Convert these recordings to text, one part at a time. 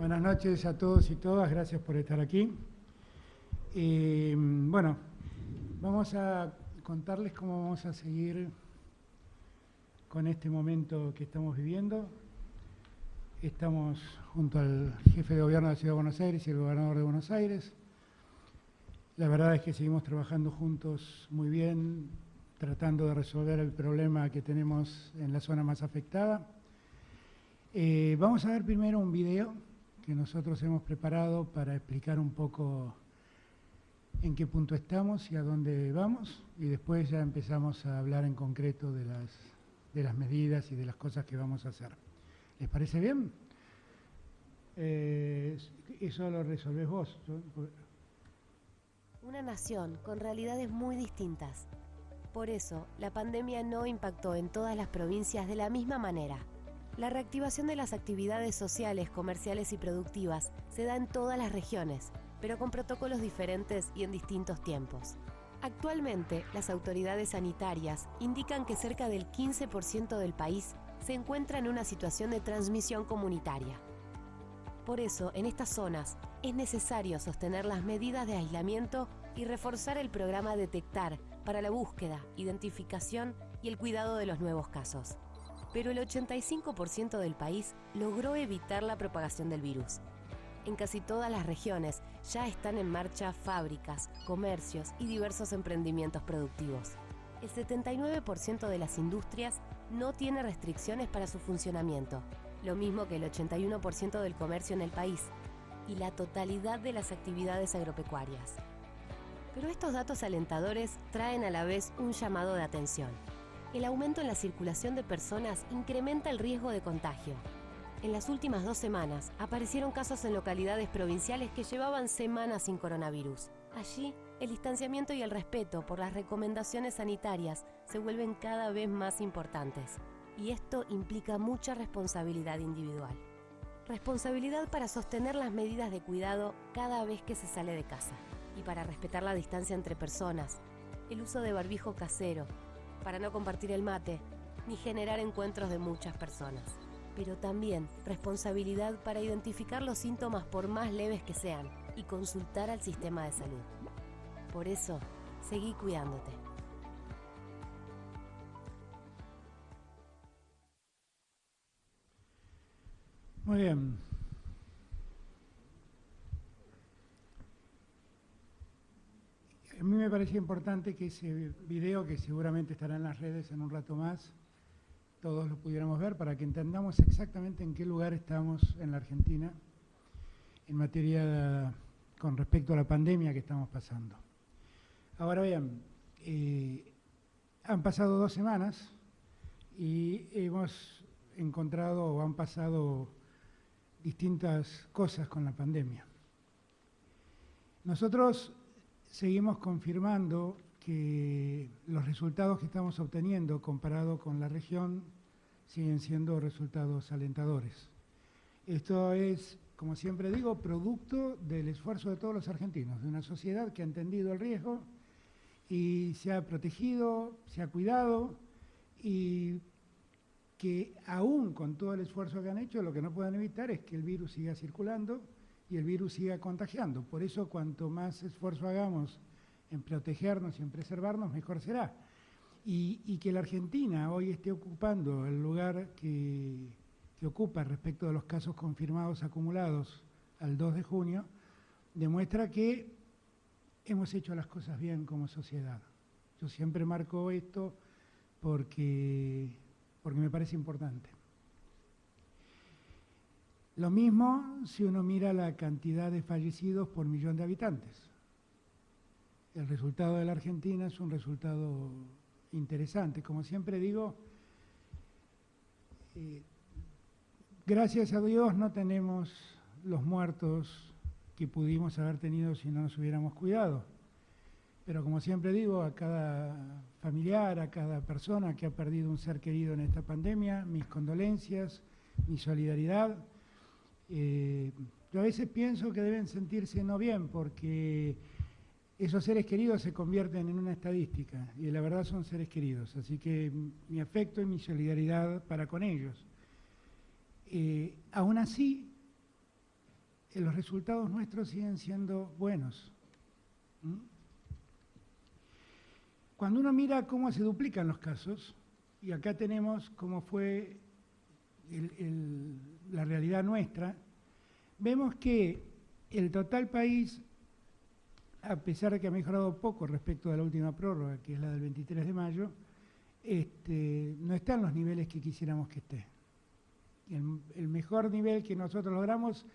Buenas noches a todos y todas, gracias por estar aquí. Bueno, vamos a contarles cómo vamos a seguir con este momento que estamos viviendo. Estamos junto al jefe de gobierno de la Ciudad de Buenos Aires y el gobernador de Buenos Aires. La verdad es que seguimos trabajando juntos muy bien, tratando de resolver el problema que tenemos en la zona más afectada. Vamos a ver primero un video que nosotros hemos preparado para explicar un poco en qué punto estamos y a dónde vamos, y después ya empezamos a hablar en concreto de las medidas y de las cosas que vamos a hacer. ¿Les parece bien? Eso lo resolvés vos. Una nación con realidades muy distintas. Por eso, la pandemia no impactó en todas las provincias de la misma manera. La reactivación de las actividades sociales, comerciales y productivas se da en todas las regiones, pero con protocolos diferentes y en distintos tiempos. Actualmente, las autoridades sanitarias indican que cerca del 15% del país se encuentra en una situación de transmisión comunitaria. Por eso, en estas zonas, es necesario sostener las medidas de aislamiento y reforzar el programa Detectar para la búsqueda, identificación y el cuidado de los nuevos casos. Pero el 85% del país logró evitar la propagación del virus. En casi todas las regiones ya están en marcha fábricas, comercios y diversos emprendimientos productivos. El 79% de las industrias no tiene restricciones para su funcionamiento, lo mismo que el 81% del comercio en el país y la totalidad de las actividades agropecuarias. Pero estos datos alentadores traen a la vez un llamado de atención. El aumento en la circulación de personas incrementa el riesgo de contagio. En las últimas 2 semanas aparecieron casos en localidades provinciales que llevaban semanas sin coronavirus. Allí, el distanciamiento y el respeto por las recomendaciones sanitarias se vuelven cada vez más importantes. Y esto implica mucha responsabilidad individual. Responsabilidad para sostener las medidas de cuidado cada vez que se sale de casa y para respetar la distancia entre personas, el uso de barbijo casero, para no compartir el mate, ni generar encuentros de muchas personas. Pero también responsabilidad para identificar los síntomas por más leves que sean y consultar al sistema de salud. Por eso, seguí cuidándote. Muy bien. A mí me parecía importante que ese video, que seguramente estará en las redes en un rato más, todos lo pudiéramos ver para que entendamos exactamente en qué lugar estamos en la Argentina en materia con respecto a la pandemia que estamos pasando. Ahora bien, han pasado 2 semanas y hemos encontrado o han pasado distintas cosas con la pandemia. Nosotros seguimos confirmando que los resultados que estamos obteniendo comparado con la región siguen siendo resultados alentadores. Esto es, como siempre digo, producto del esfuerzo de todos los argentinos, de una sociedad que ha entendido el riesgo y se ha protegido, se ha cuidado, y que aún con todo el esfuerzo que han hecho, lo que no pueden evitar es que el virus siga circulando y el virus siga contagiando. Por eso, cuanto más esfuerzo hagamos en protegernos y en preservarnos, mejor será. Y que la Argentina hoy esté ocupando el lugar que ocupa respecto de los casos confirmados acumulados al 2 de junio, demuestra que hemos hecho las cosas bien como sociedad. Yo siempre marco esto porque me parece importante. Lo mismo si uno mira la cantidad de fallecidos por millón de habitantes. El resultado de la Argentina es un resultado interesante. Como siempre digo, gracias a Dios no tenemos los muertos que pudimos haber tenido si no nos hubiéramos cuidado. Pero como siempre digo, a cada familiar, a cada persona que ha perdido un ser querido en esta pandemia, mis condolencias, mi solidaridad. Yo a veces pienso que deben sentirse no bien porque esos seres queridos se convierten en una estadística y la verdad son seres queridos, así que mi afecto y mi solidaridad para con ellos. Aún así, los resultados nuestros siguen siendo buenos. ¿Mm? Cuando uno mira cómo se duplican los casos, y acá tenemos cómo fue la realidad nuestra, vemos que el total país, a pesar de que ha mejorado poco respecto de la última prórroga, que es la del 23 de mayo, no está en los niveles que quisiéramos que esté. El mejor nivel que nosotros logramos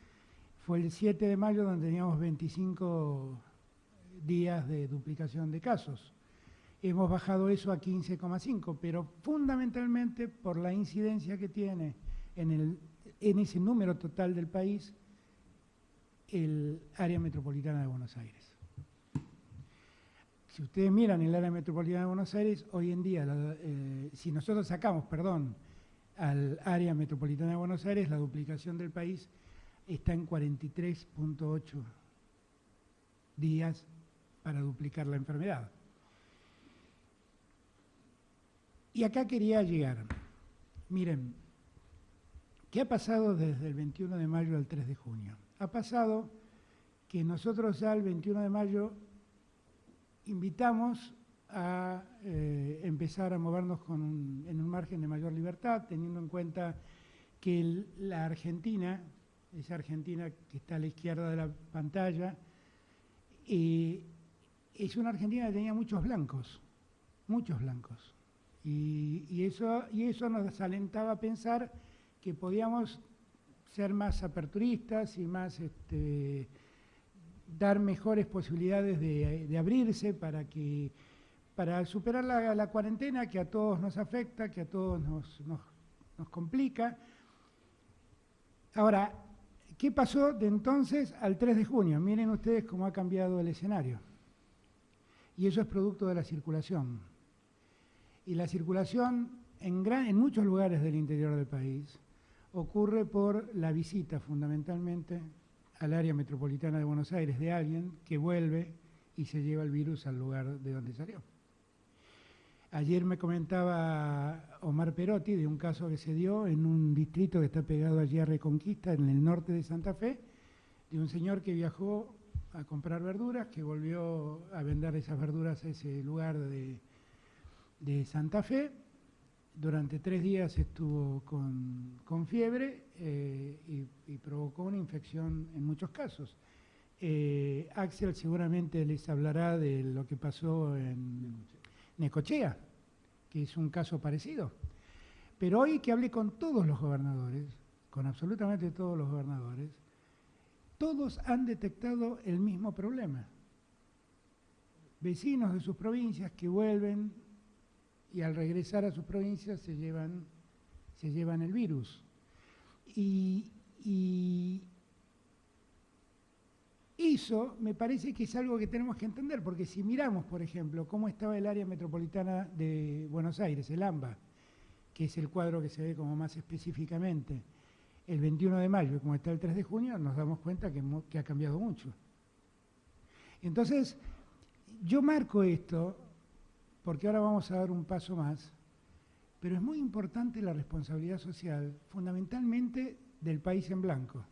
fue el 7 de mayo, donde teníamos 25 días de duplicación de casos. Hemos bajado eso a 15,5, pero fundamentalmente por la incidencia que tiene en ese número total del país el área metropolitana de Buenos Aires. Si ustedes miran el área metropolitana de Buenos Aires, hoy en día, si nosotros sacamos, al área metropolitana de Buenos Aires, la duplicación del país está en 43,8 días para duplicar la enfermedad. Y acá quería llegar. Miren, ¿qué ha pasado desde el 21 de mayo al 3 de junio? Ha pasado que nosotros ya el 21 de mayo invitamos a empezar a movernos en un margen de mayor libertad, teniendo en cuenta que la Argentina, esa Argentina que está a la izquierda de la pantalla, es una Argentina que tenía muchos blancos. Y eso nos alentaba a pensar que podíamos ser más aperturistas y más dar mejores posibilidades de abrirse para superar la cuarentena que a todos nos afecta, que a todos nos complica. Ahora, ¿qué pasó de entonces al 3 de junio? Miren ustedes cómo ha cambiado el escenario. Y eso es producto de la circulación. Y la circulación en muchos lugares del interior del país ocurre por la visita fundamentalmente al área metropolitana de Buenos Aires de alguien que vuelve y se lleva el virus al lugar de donde salió. Ayer me comentaba Omar Perotti de un caso que se dio en un distrito que está pegado allí a Reconquista, en el norte de Santa Fe, de un señor que viajó a comprar verduras, que volvió a vender esas verduras a ese lugar de Santa Fe. Durante 3 días estuvo con fiebre y provocó una infección en muchos casos. Axel seguramente les hablará de lo que pasó en Necochea, que es un caso parecido. Pero hoy que hablé con todos los gobernadores, con absolutamente todos los gobernadores, todos han detectado el mismo problema. Vecinos de sus provincias que vuelven y al regresar a sus provincias se llevan el virus. Y eso me parece que es algo que tenemos que entender, porque si miramos, por ejemplo, cómo estaba el área metropolitana de Buenos Aires, el AMBA, que es el cuadro que se ve como más específicamente, el 21 de mayo, y como está el 3 de junio, nos damos cuenta que ha cambiado mucho. Entonces, yo marco esto porque ahora vamos a dar un paso más, pero es muy importante la responsabilidad social, fundamentalmente del país en blanco.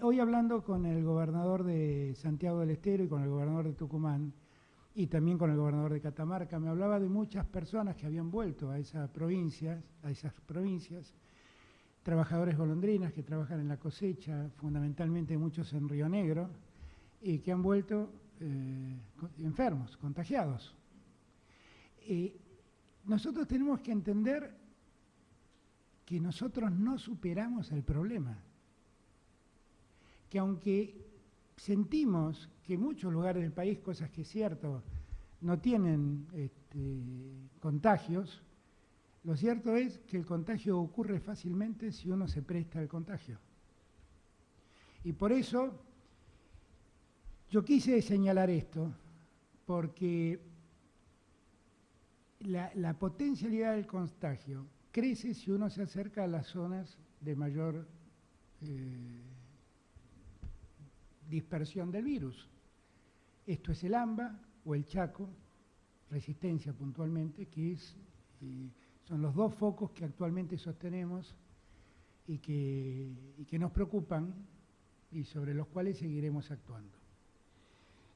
Hoy hablando con el gobernador de Santiago del Estero y con el gobernador de Tucumán, y también con el gobernador de Catamarca, me hablaba de muchas personas que habían vuelto a esas provincias, trabajadores golondrinas que trabajan en la cosecha, fundamentalmente muchos en Río Negro, y que han vuelto enfermos, contagiados. Nosotros tenemos que entender que nosotros no superamos el problema, que aunque sentimos que en muchos lugares del país, cosas que es cierto, no tienen contagios, lo cierto es que el contagio ocurre fácilmente si uno se presta al contagio. Y por eso yo quise señalar esto, porque la potencialidad del contagio crece si uno se acerca a las zonas de mayor dispersión del virus. Esto es el AMBA o el Chaco, Resistencia puntualmente, que son los 2 focos que actualmente sostenemos y que nos preocupan y sobre los cuales seguiremos actuando.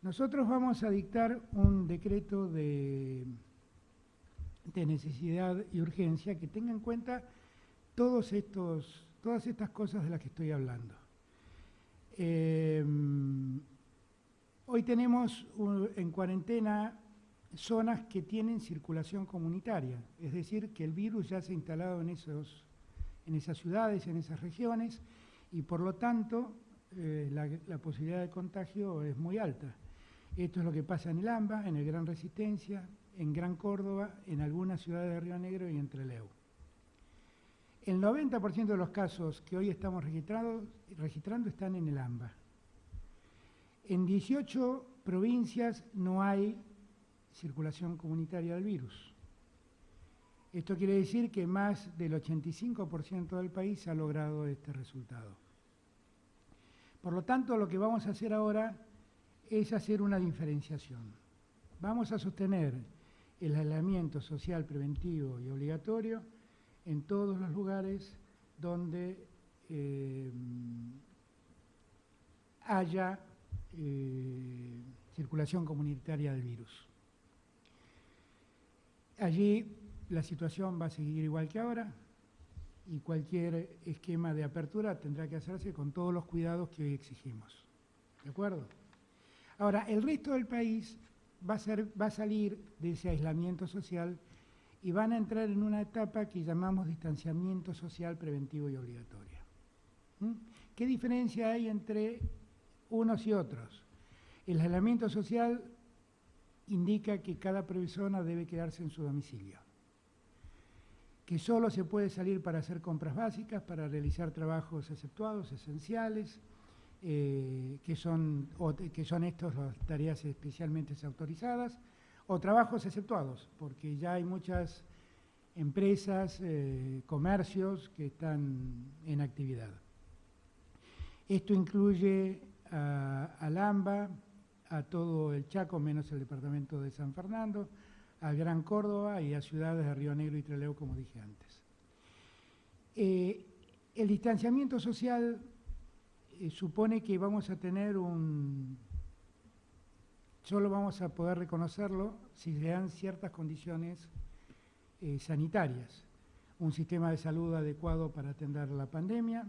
Nosotros vamos a dictar un decreto de necesidad y urgencia que tenga en cuenta todas estas cosas de las que estoy hablando. Hoy tenemos en cuarentena zonas que tienen circulación comunitaria, es decir, que el virus ya se ha instalado en esas ciudades, en esas regiones, y por lo tanto la posibilidad de contagio es muy alta. Esto es lo que pasa en el AMBA, en el Gran Resistencia, en Gran Córdoba, en algunas ciudades de Río Negro y en Trelew. El 90% de los casos que hoy estamos registrando están en el AMBA. En 18 provincias no hay circulación comunitaria del virus. Esto quiere decir que más del 85% del país ha logrado este resultado. Por lo tanto, lo que vamos a hacer ahora es hacer una diferenciación. Vamos a sostener el aislamiento social preventivo y obligatorio en todos los lugares donde haya circulación comunitaria del virus. Allí la situación va a seguir igual que ahora y cualquier esquema de apertura tendrá que hacerse con todos los cuidados que hoy exigimos. ¿De acuerdo? Ahora, el resto del país va a salir de ese aislamiento social y van a entrar en una etapa que llamamos distanciamiento social preventivo y obligatorio. ¿Qué diferencia hay entre unos y otros? El aislamiento social indica que cada persona debe quedarse en su domicilio, que solo se puede salir para hacer compras básicas, para realizar trabajos exceptuados, esenciales, que son estas las tareas especialmente autorizadas, o trabajos exceptuados, porque ya hay muchas empresas, comercios que están en actividad. Esto incluye al AMBA, a todo el Chaco, menos el departamento de San Fernando, a Gran Córdoba y a ciudades de Río Negro y Trelew, como dije antes. El distanciamiento social supone que vamos a tener solo vamos a poder reconocerlo si se dan ciertas condiciones sanitarias. Un sistema de salud adecuado para atender la pandemia,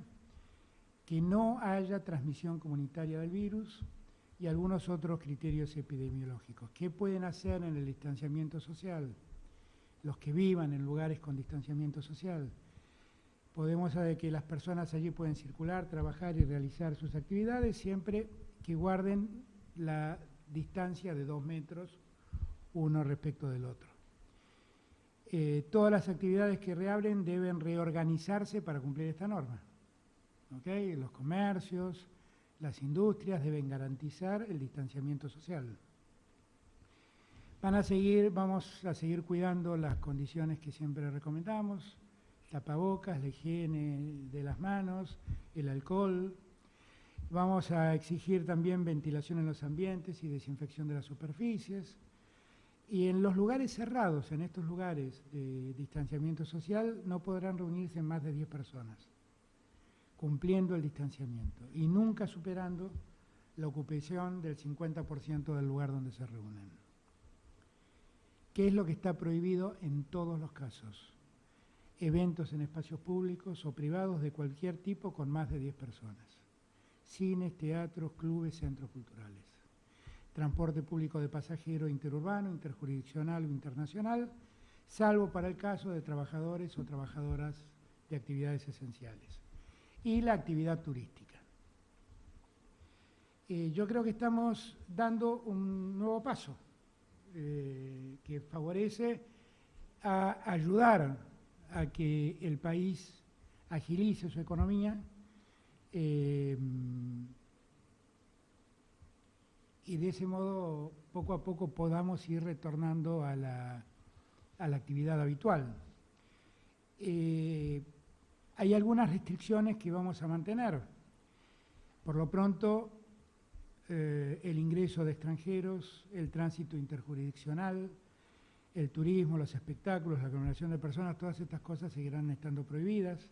que no haya transmisión comunitaria del virus y algunos otros criterios epidemiológicos. ¿Qué pueden hacer en el distanciamiento social? Los que vivan en lugares con distanciamiento social. Podemos saber que las personas allí pueden circular, trabajar y realizar sus actividades siempre que guarden la distancia de 2 metros uno respecto del otro. Todas las actividades que reabren deben reorganizarse para cumplir esta norma. ¿Okay? Los comercios, las industrias deben garantizar el distanciamiento social. Vamos a seguir cuidando las condiciones que siempre recomendamos: tapabocas, la higiene de las manos, el alcohol. Vamos a exigir también ventilación en los ambientes y desinfección de las superficies. Y en los lugares cerrados, en estos lugares de distanciamiento social, no podrán reunirse más de 10 personas, cumpliendo el distanciamiento y nunca superando la ocupación del 50% del lugar donde se reúnen. ¿Qué es lo que está prohibido en todos los casos? Eventos en espacios públicos o privados de cualquier tipo con más de 10 personas. Cines, teatros, clubes, centros culturales. Transporte público de pasajero interurbano, interjurisdiccional o internacional, salvo para el caso de trabajadores o trabajadoras de actividades esenciales. Y la actividad turística. Yo creo que estamos dando un nuevo paso que favorece a ayudar a que el país agilice su economía y de ese modo poco a poco podamos ir retornando a la actividad habitual. Hay algunas restricciones que vamos a mantener. Por lo pronto, el ingreso de extranjeros, el tránsito interjurisdiccional, el turismo, los espectáculos, la aglomeración de personas, todas estas cosas seguirán estando prohibidas.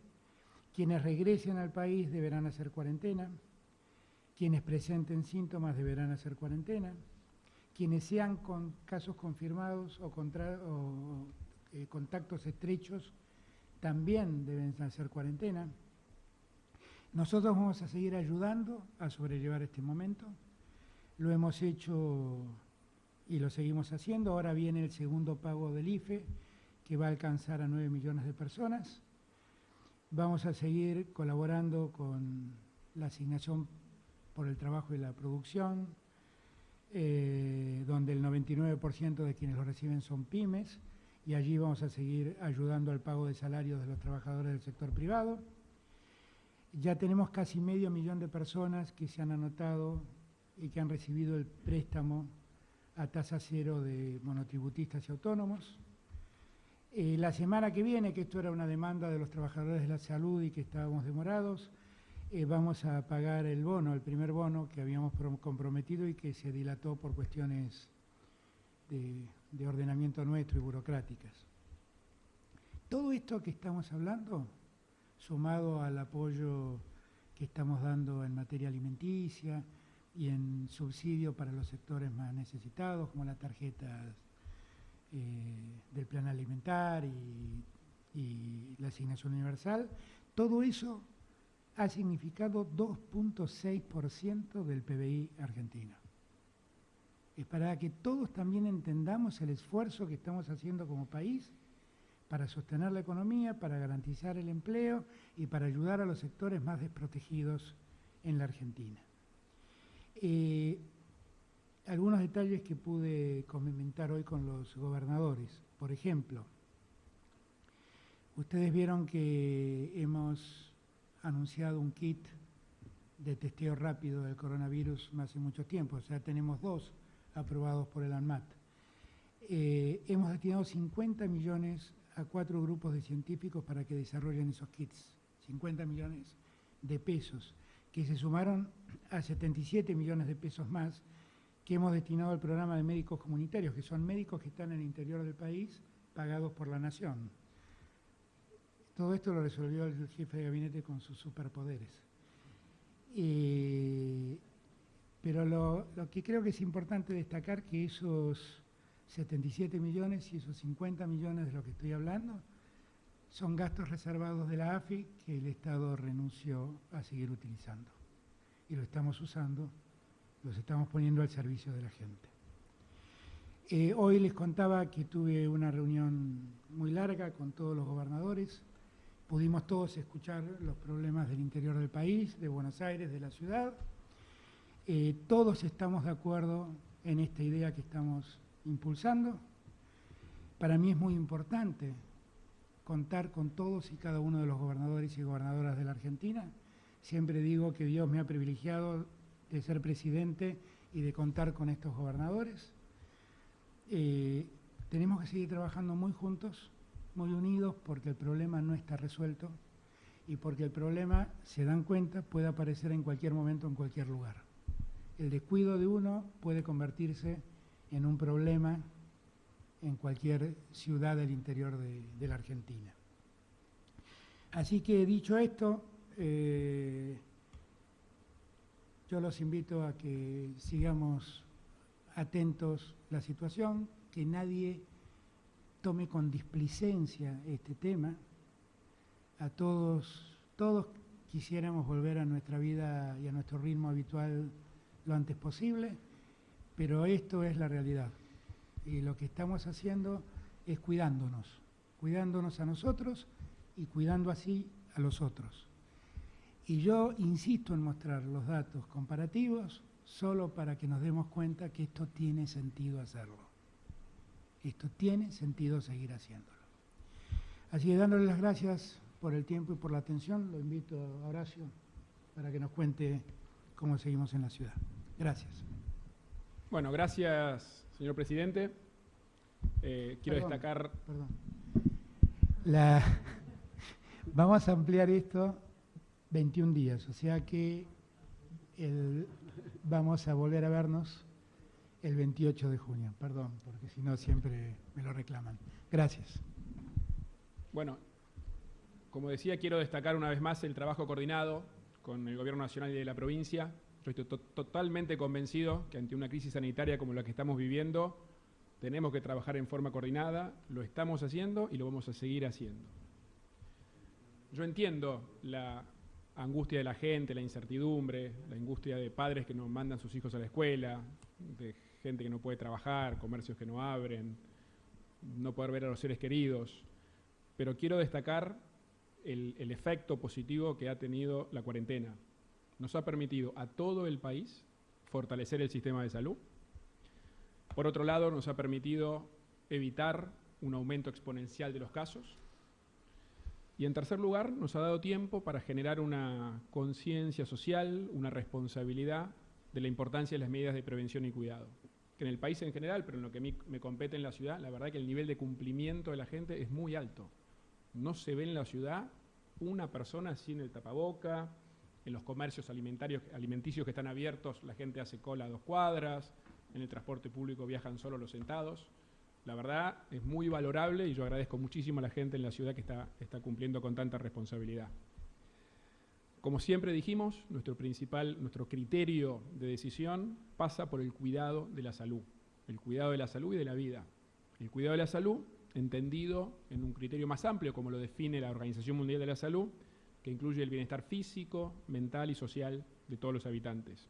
Quienes regresen al país deberán hacer cuarentena. Quienes presenten síntomas deberán hacer cuarentena. Quienes sean con casos confirmados o contactos estrechos también deben hacer cuarentena. Nosotros vamos a seguir ayudando a sobrellevar este momento. Lo hemos hecho y lo seguimos haciendo. Ahora viene el segundo pago del IFE, que va a alcanzar a 9 millones de personas. Vamos a seguir colaborando con la asignación por el trabajo y la producción, donde el 99% de quienes lo reciben son pymes, y allí vamos a seguir ayudando al pago de salarios de los trabajadores del sector privado. Ya tenemos casi 500.000 de personas que se han anotado y que han recibido el préstamo a tasa cero de monotributistas y autónomos. La semana que viene, que esto era una demanda de los trabajadores de la salud y que estábamos demorados, vamos a pagar el bono, el primer bono que habíamos comprometido y que se dilató por cuestiones de ordenamiento nuestro y burocráticas. Todo esto que estamos hablando, sumado al apoyo que estamos dando en materia alimenticia y en subsidio para los sectores más necesitados, como las tarjetas del plan alimentar y la asignación universal, todo eso ha significado 2.6% del PBI argentino. Es para que todos también entendamos el esfuerzo que estamos haciendo como país para sostener la economía, para garantizar el empleo y para ayudar a los sectores más desprotegidos en la Argentina. Algunos detalles que pude comentar hoy con los gobernadores. Por ejemplo, ustedes vieron que hemos anunciado un kit de testeo rápido del coronavirus hace mucho tiempo, o sea, tenemos 2 aprobados por el ANMAT. Hemos destinado 50 millones a 4 grupos de científicos para que desarrollen esos kits, 50 millones de pesos, que se sumaron a 77 millones de pesos más que hemos destinado al programa de médicos comunitarios, que son médicos que están en el interior del país, pagados por la nación. Todo esto lo resolvió el jefe de gabinete con sus superpoderes. Pero lo que creo que es importante destacar que esos 77 millones y esos 50 millones de los que estoy hablando son gastos reservados de la AFI que el Estado renunció a seguir utilizando. Y lo estamos usando, los estamos poniendo al servicio de la gente. Hoy les contaba que tuve una reunión muy larga con todos los gobernadores. Pudimos todos escuchar los problemas del interior del país, de Buenos Aires, de la ciudad. Todos estamos de acuerdo en esta idea que estamos impulsando. Para mí es muy importante contar con todos y cada uno de los gobernadores y gobernadoras de la Argentina. Siempre digo que Dios me ha privilegiado de ser presidente y de contar con estos gobernadores. Tenemos que seguir trabajando muy juntos, muy unidos, porque el problema no está resuelto y porque el problema, se dan cuenta, puede aparecer en cualquier momento, en cualquier lugar. El descuido de uno puede convertirse en un problema en cualquier ciudad del interior de la Argentina. Así que, dicho esto, yo los invito a que sigamos atentos a la situación, que nadie tome con displicencia este tema. A todos quisiéramos volver a nuestra vida y a nuestro ritmo habitual lo antes posible, pero esto es la realidad. Y lo que estamos haciendo es cuidándonos a nosotros y cuidando así a los otros. Y yo insisto en mostrar los datos comparativos solo para que nos demos cuenta que esto tiene sentido hacerlo. Esto tiene sentido seguir haciéndolo. Así que dándole las gracias por el tiempo y por la atención, lo invito a Horacio para que nos cuente cómo seguimos en la ciudad. Gracias. Bueno, gracias, señor presidente. Quiero destacar... Perdón. Vamos a ampliar esto 21 días, o sea que vamos a volver a vernos el 28 de junio. Perdón, porque si no siempre me lo reclaman. Gracias. Bueno, como decía, quiero destacar una vez más el trabajo coordinado con el Gobierno Nacional y de la provincia. Yo estoy totalmente convencido que ante una crisis sanitaria como la que estamos viviendo, tenemos que trabajar en forma coordinada, lo estamos haciendo y lo vamos a seguir haciendo. Yo entiendo la angustia de la gente, la incertidumbre, la angustia de padres que no mandan sus hijos a la escuela, de gente que no puede trabajar, comercios que no abren, no poder ver a los seres queridos, pero quiero destacar el efecto positivo que ha tenido la cuarentena. Nos ha permitido a todo el país fortalecer el sistema de salud. Por otro lado, nos ha permitido evitar un aumento exponencial de los casos. Y en tercer lugar, nos ha dado tiempo para generar una conciencia social, una responsabilidad de la importancia de las medidas de prevención y cuidado. Que en el país en general, pero en lo que a mí me compete en la ciudad, la verdad que el nivel de cumplimiento de la gente es muy alto. No se ve en la ciudad una persona sin el tapaboca. En los comercios alimenticios que están abiertos, la gente hace cola a 2 cuadras. En el transporte público viajan solo los sentados. La verdad es muy valorable y yo agradezco muchísimo a la gente en la ciudad que está cumpliendo con tanta responsabilidad. Como siempre dijimos, nuestro criterio de decisión pasa por el cuidado de la salud. El cuidado de la salud y de la vida. El cuidado de la salud, entendido en un criterio más amplio, como lo define la Organización Mundial de la Salud, que incluye el bienestar físico, mental y social de todos los habitantes.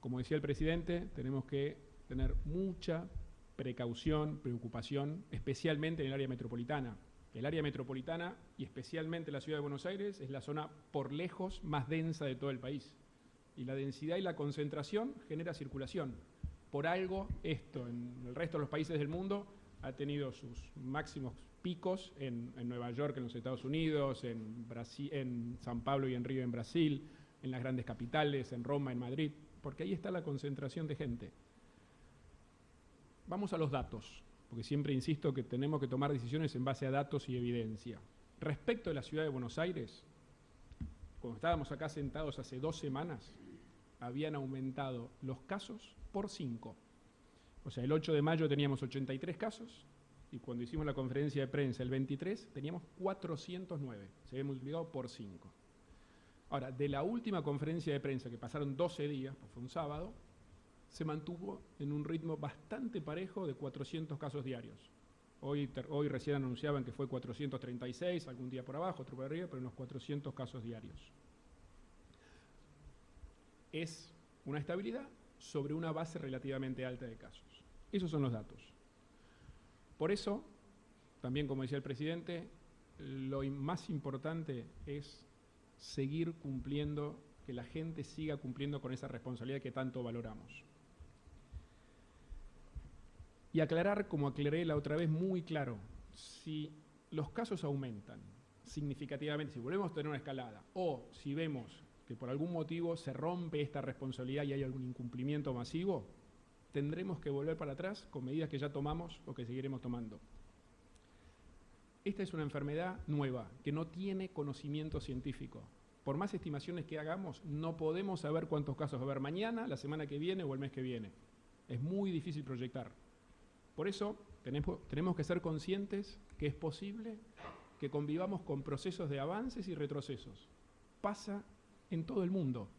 Como decía el presidente, tenemos que tener mucha precaución, preocupación, especialmente en el área metropolitana. El área metropolitana, y especialmente la ciudad de Buenos Aires, es la zona por lejos más densa de todo el país. Y la densidad y la concentración genera circulación. Por algo, esto en el resto de los países del mundo ha tenido sus máximos picos en Nueva York, en los Estados Unidos, en Brasil, en San Pablo y en Río, en Brasil, en las grandes capitales, en Roma, en Madrid, porque ahí está la concentración de gente. Vamos a los datos, porque siempre insisto que tenemos que tomar decisiones en base a datos y evidencia. Respecto a la ciudad de Buenos Aires, cuando estábamos acá sentados hace 2 semanas, habían aumentado los casos por 5. O sea, el 8 de mayo teníamos 83 casos, y cuando hicimos la conferencia de prensa el 23, teníamos 409. Se había multiplicado por 5. Ahora, de la última conferencia de prensa, que pasaron 12 días, pues fue un sábado, se mantuvo en un ritmo bastante parejo de 400 casos diarios. Hoy recién anunciaban que fue 436, algún día por abajo, otro por arriba, pero unos 400 casos diarios. Es una estabilidad sobre una base relativamente alta de casos. Esos son los datos. Por eso, también como decía el presidente, lo más importante es seguir cumpliendo, que la gente siga cumpliendo con esa responsabilidad que tanto valoramos. Y aclarar, como aclaré la otra vez muy claro, si los casos aumentan significativamente, si volvemos a tener una escalada, o si vemos que por algún motivo se rompe esta responsabilidad y hay algún incumplimiento masivo, tendremos que volver para atrás con medidas que ya tomamos o que seguiremos tomando. Esta es una enfermedad nueva, que no tiene conocimiento científico. Por más estimaciones que hagamos, no podemos saber cuántos casos va a haber mañana, la semana que viene o el mes que viene. Es muy difícil proyectar. Por eso tenemos que ser conscientes que es posible que convivamos con procesos de avances y retrocesos. Pasa en todo el mundo.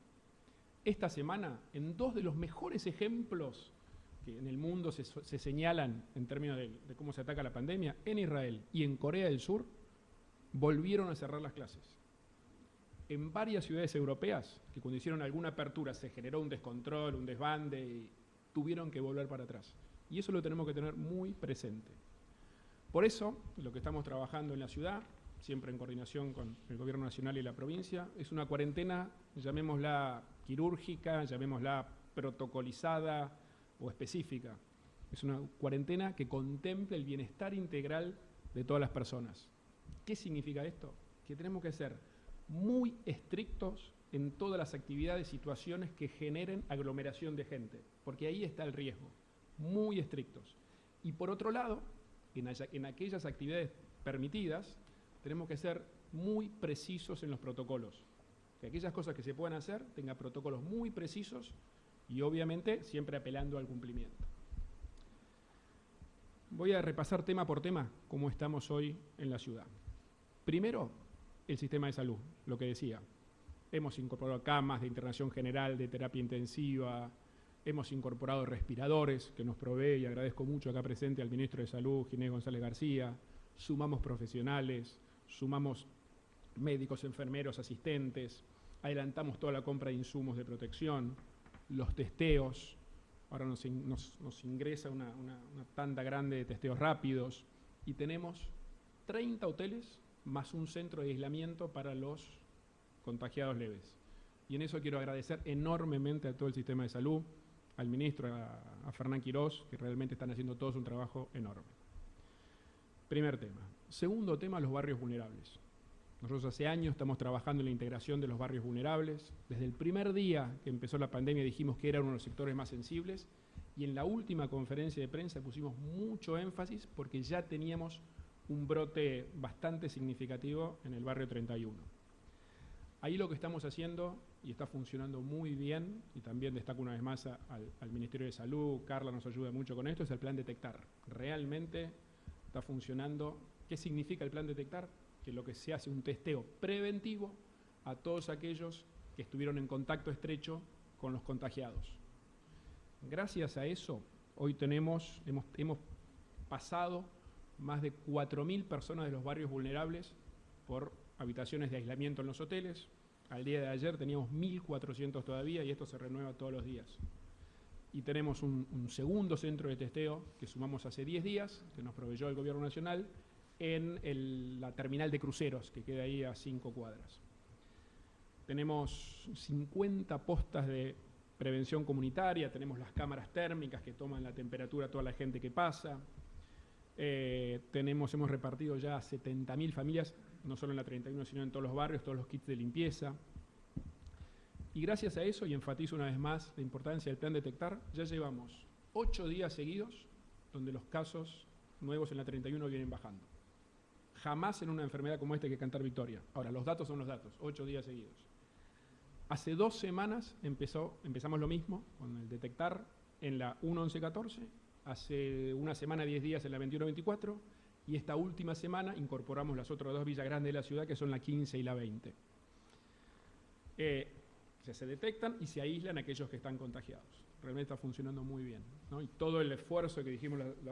Esta semana, en 2 de los mejores ejemplos que en el mundo se señalan en términos de cómo se ataca la pandemia, en Israel y en Corea del Sur, volvieron a cerrar las clases. En varias ciudades europeas, que cuando hicieron alguna apertura se generó un descontrol, un desbande, y tuvieron que volver para atrás. Y eso lo tenemos que tener muy presente. Por eso, lo que estamos trabajando en la ciudad, siempre en coordinación con el Gobierno Nacional y la provincia, es una cuarentena, llamémosla quirúrgica, llamémosla protocolizada o específica. Es una cuarentena que contemple el bienestar integral de todas las personas. ¿Qué significa esto? Que tenemos que ser muy estrictos en todas las actividades, situaciones que generen aglomeración de gente, porque ahí está el riesgo, muy estrictos. Y por otro lado, en aquellas actividades permitidas, tenemos que ser muy precisos en los protocolos. Que aquellas cosas que se puedan hacer tengan protocolos muy precisos y obviamente siempre apelando al cumplimiento. Voy a repasar tema por tema cómo estamos hoy en la ciudad. Primero, el sistema de salud, lo que decía. Hemos incorporado camas de internación general, de terapia intensiva, hemos incorporado respiradores que nos provee, y agradezco mucho acá presente al ministro de Salud, Ginés González García, sumamos profesionales, sumamos médicos, enfermeros, asistentes, adelantamos toda la compra de insumos de protección, los testeos, ahora nos ingresa una tanda grande de testeos rápidos y tenemos 30 hoteles más un centro de aislamiento para los contagiados leves. Y en eso quiero agradecer enormemente a todo el sistema de salud, al ministro, a Fernán Quirós, que realmente están haciendo todos un trabajo enorme. Primer tema. Segundo tema, los barrios vulnerables. Nosotros hace años estamos trabajando en la integración de los barrios vulnerables. Desde el primer día que empezó la pandemia dijimos que era uno de los sectores más sensibles y en la última conferencia de prensa pusimos mucho énfasis porque ya teníamos un brote bastante significativo en el barrio 31. Ahí lo que estamos haciendo, y está funcionando muy bien, y también destaco una vez más al Ministerio de Salud, Carla nos ayuda mucho con esto, es el plan Detectar. Realmente está funcionando. ¿Qué significa el plan Detectar? Que lo que se hace un testeo preventivo a todos aquellos que estuvieron en contacto estrecho con los contagiados. Gracias a eso, hoy hemos pasado más de 4.000 personas de los barrios vulnerables por habitaciones de aislamiento en los hoteles. Al día de ayer teníamos 1.400 todavía y esto se renueva todos los días. Y tenemos un segundo centro de testeo que sumamos hace 10 días, que nos proveyó el Gobierno Nacional, en la terminal de cruceros, que queda ahí a 5 cuadras. Tenemos 50 postas de prevención comunitaria, tenemos las cámaras térmicas que toman la temperatura a toda la gente que pasa. Hemos repartido ya a 70.000 familias, no solo en la 31, sino en todos los barrios, todos los kits de limpieza. Y gracias a eso, y enfatizo una vez más la importancia del plan Detectar, ya llevamos 8 días seguidos donde los casos nuevos en la 31 vienen bajando. Jamás en una enfermedad como esta hay que cantar victoria. Ahora, los datos son los datos, 8 días seguidos. Hace 2 semanas empezamos lo mismo con el Detectar en la 1-11-14, hace una semana, 10 días en la 21-24, y esta última semana incorporamos las otras 2 villas grandes de la ciudad, que son la 15 y la 20. Se detectan y se aíslan aquellos que están contagiados. Realmente está funcionando muy bien, ¿no? Y todo el esfuerzo que dijimos en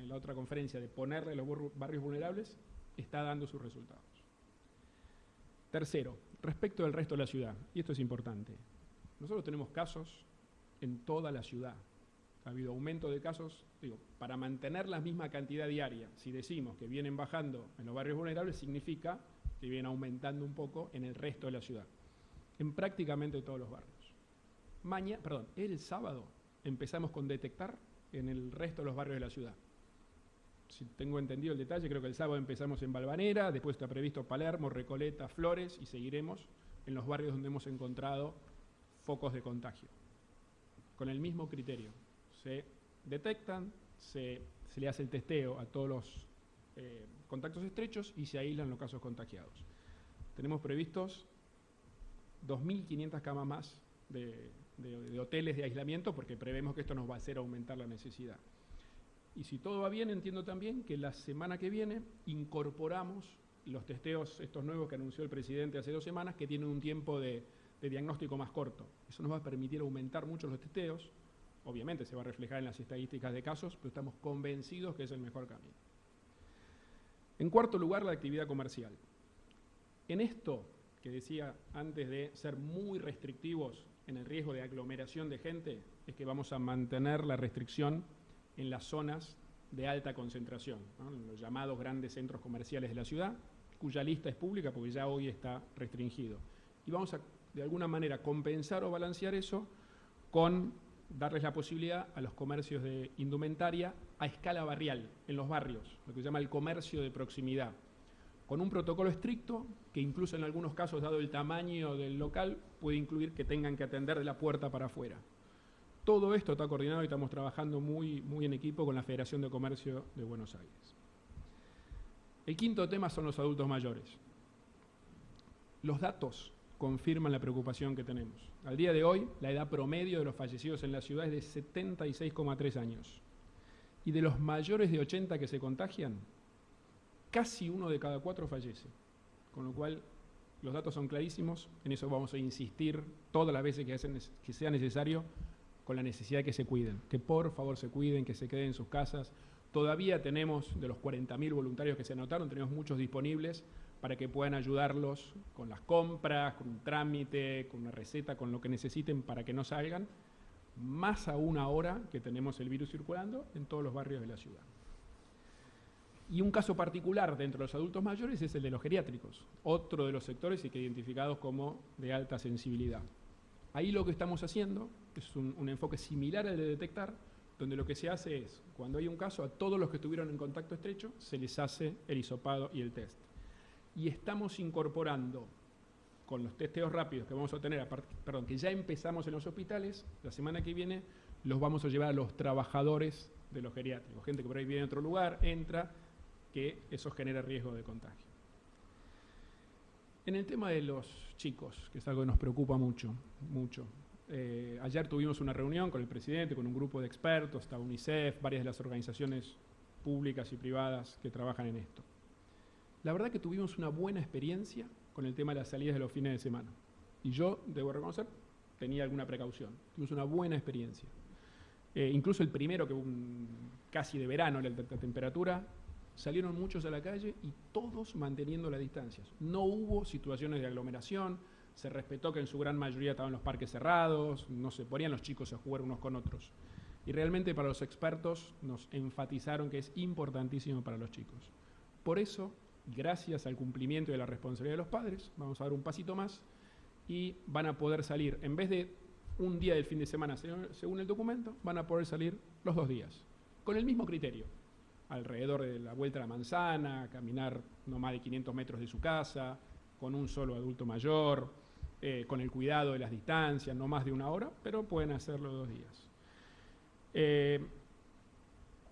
la otra conferencia de ponerle a los barrios vulnerables está dando sus resultados. Tercero, respecto del resto de la ciudad, y esto es importante, nosotros tenemos casos en toda la ciudad. Ha habido aumento de casos, para mantener la misma cantidad diaria. Si decimos que vienen bajando en los barrios vulnerables, significa que vienen aumentando un poco en el resto de la ciudad, en prácticamente todos los barrios. El sábado empezamos con Detectar en el resto de los barrios de la ciudad. Si tengo entendido el detalle, creo que el sábado empezamos en Valvanera, después está previsto Palermo, Recoleta, Flores, y seguiremos en los barrios donde hemos encontrado focos de contagio. Con el mismo criterio. Se detectan, se le hace el testeo a todos los contactos estrechos y se aíslan los casos contagiados. Tenemos previstos 2.500 camas más de hoteles de aislamiento porque prevemos que esto nos va a hacer aumentar la necesidad. Y si todo va bien, entiendo también que la semana que viene incorporamos los testeos estos nuevos que anunció el presidente hace 2 semanas, que tienen un tiempo de diagnóstico más corto. Eso nos va a permitir aumentar mucho los testeos. Obviamente se va a reflejar en las estadísticas de casos, pero estamos convencidos que es el mejor camino. En cuarto lugar, la actividad comercial. En esto que decía antes de ser muy restrictivos en el riesgo de aglomeración de gente, es que vamos a mantener la restricción en las zonas de alta concentración, ¿no? En los llamados grandes centros comerciales de la ciudad, cuya lista es pública porque ya hoy está restringido. Y vamos a, de alguna manera, compensar o balancear eso con darles la posibilidad a los comercios de indumentaria a escala barrial, en los barrios, lo que se llama el comercio de proximidad, con un protocolo estricto que incluso en algunos casos, dado el tamaño del local, puede incluir que tengan que atender de la puerta para afuera. Todo esto está coordinado y estamos trabajando muy en equipo con la Federación de Comercio de Buenos Aires. El quinto tema son los adultos mayores. Los datos confirman la preocupación que tenemos. Al día de hoy, la edad promedio de los fallecidos en la ciudad es de 76,3 años. Y de los mayores de 80 que se contagian, casi 1 de cada 4 fallece. Con lo cual, los datos son clarísimos, en eso vamos a insistir todas las veces que sea necesario, con la necesidad de que se cuiden, que por favor se cuiden, que se queden en sus casas. Todavía tenemos, de los 40.000 voluntarios que se anotaron, tenemos muchos disponibles para que puedan ayudarlos con las compras, con un trámite, con una receta, con lo que necesiten para que no salgan, más aún ahora que tenemos el virus circulando en todos los barrios de la ciudad. Y un caso particular dentro de los adultos mayores es el de los geriátricos, otro de los sectores y que identificados como de alta sensibilidad. Ahí lo que estamos haciendo es un enfoque similar al de detectar, donde lo que se hace es, cuando hay un caso, a todos los que estuvieron en contacto estrecho, se les hace el hisopado y el test. Y estamos incorporando, con los testeos rápidos que vamos a tener, que ya empezamos en los hospitales, la semana que viene los vamos a llevar a los trabajadores de los geriátricos, gente que por ahí viene de otro lugar, entra, que eso genera riesgo de contagio. En el tema de los chicos, que es algo que nos preocupa mucho. Ayer tuvimos una reunión con el presidente, con un grupo de expertos, está UNICEF, varias de las organizaciones públicas y privadas que trabajan en esto. La verdad que tuvimos una buena experiencia con el tema de las salidas de los fines de semana. Y yo, debo reconocer, tenía alguna precaución. Tuvimos una buena experiencia. Incluso el primero, que casi de verano, la temperatura, salieron muchos a la calle y todos manteniendo las distancias. No hubo situaciones de aglomeración, se respetó que en su gran mayoría estaban los parques cerrados, no se ponían los chicos a jugar unos con otros. Y realmente para los expertos nos enfatizaron que es importantísimo para los chicos. Por eso, gracias al cumplimiento de la responsabilidad de los padres, vamos a dar un pasito más y van a poder salir, en vez de un día del fin de semana según el documento, van a poder salir los 2 días, con el mismo criterio. Alrededor de la vuelta a la manzana, caminar no más de 500 metros de su casa, con un solo adulto mayor, con el cuidado de las distancias, no más de 1 hora, pero pueden hacerlo 2 días.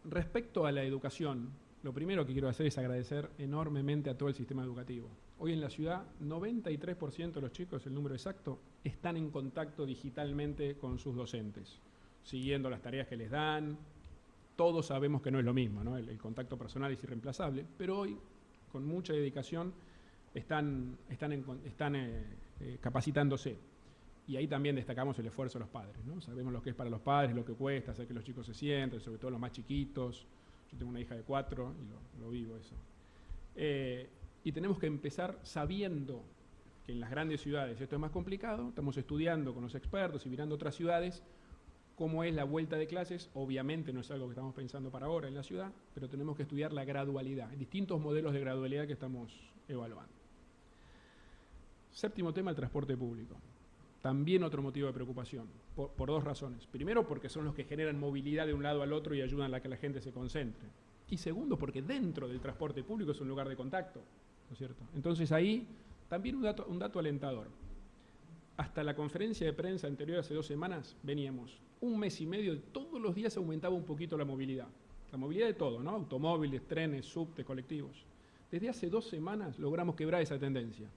Respecto a la educación, lo primero que quiero hacer es agradecer enormemente a todo el sistema educativo. Hoy en la ciudad, 93% de los chicos, el número exacto, están en contacto digitalmente con sus docentes, siguiendo las tareas que les dan. Todos sabemos que no es lo mismo, ¿no? El contacto personal es irreemplazable, pero hoy, con mucha dedicación, están capacitándose. Y ahí también destacamos el esfuerzo de los padres, ¿no? Sabemos lo que es para los padres, lo que cuesta hacer que los chicos se sienten, sobre todo los más chiquitos. Yo tengo una hija de 4 y lo vivo eso. Y tenemos que empezar sabiendo que en las grandes ciudades esto es más complicado. Estamos estudiando con los expertos y mirando otras ciudades cómo es la vuelta de clases. Obviamente no es algo que estamos pensando para ahora en la ciudad, pero tenemos que estudiar la gradualidad, distintos modelos de gradualidad que estamos evaluando. Séptimo tema, el transporte público. También otro motivo de preocupación, por 2 razones. Primero, porque son los que generan movilidad de un lado al otro y ayudan a que la gente se concentre. Y segundo, porque dentro del transporte público es un lugar de contacto, ¿no es cierto? Entonces ahí también un dato alentador. Hasta la conferencia de prensa anterior, hace 2 semanas, veníamos 1 mes y medio, todos los días aumentaba un poquito la movilidad. La movilidad de todo, ¿no? Automóviles, trenes, subtes, colectivos. Desde hace 2 semanas logramos quebrar esa tendencia.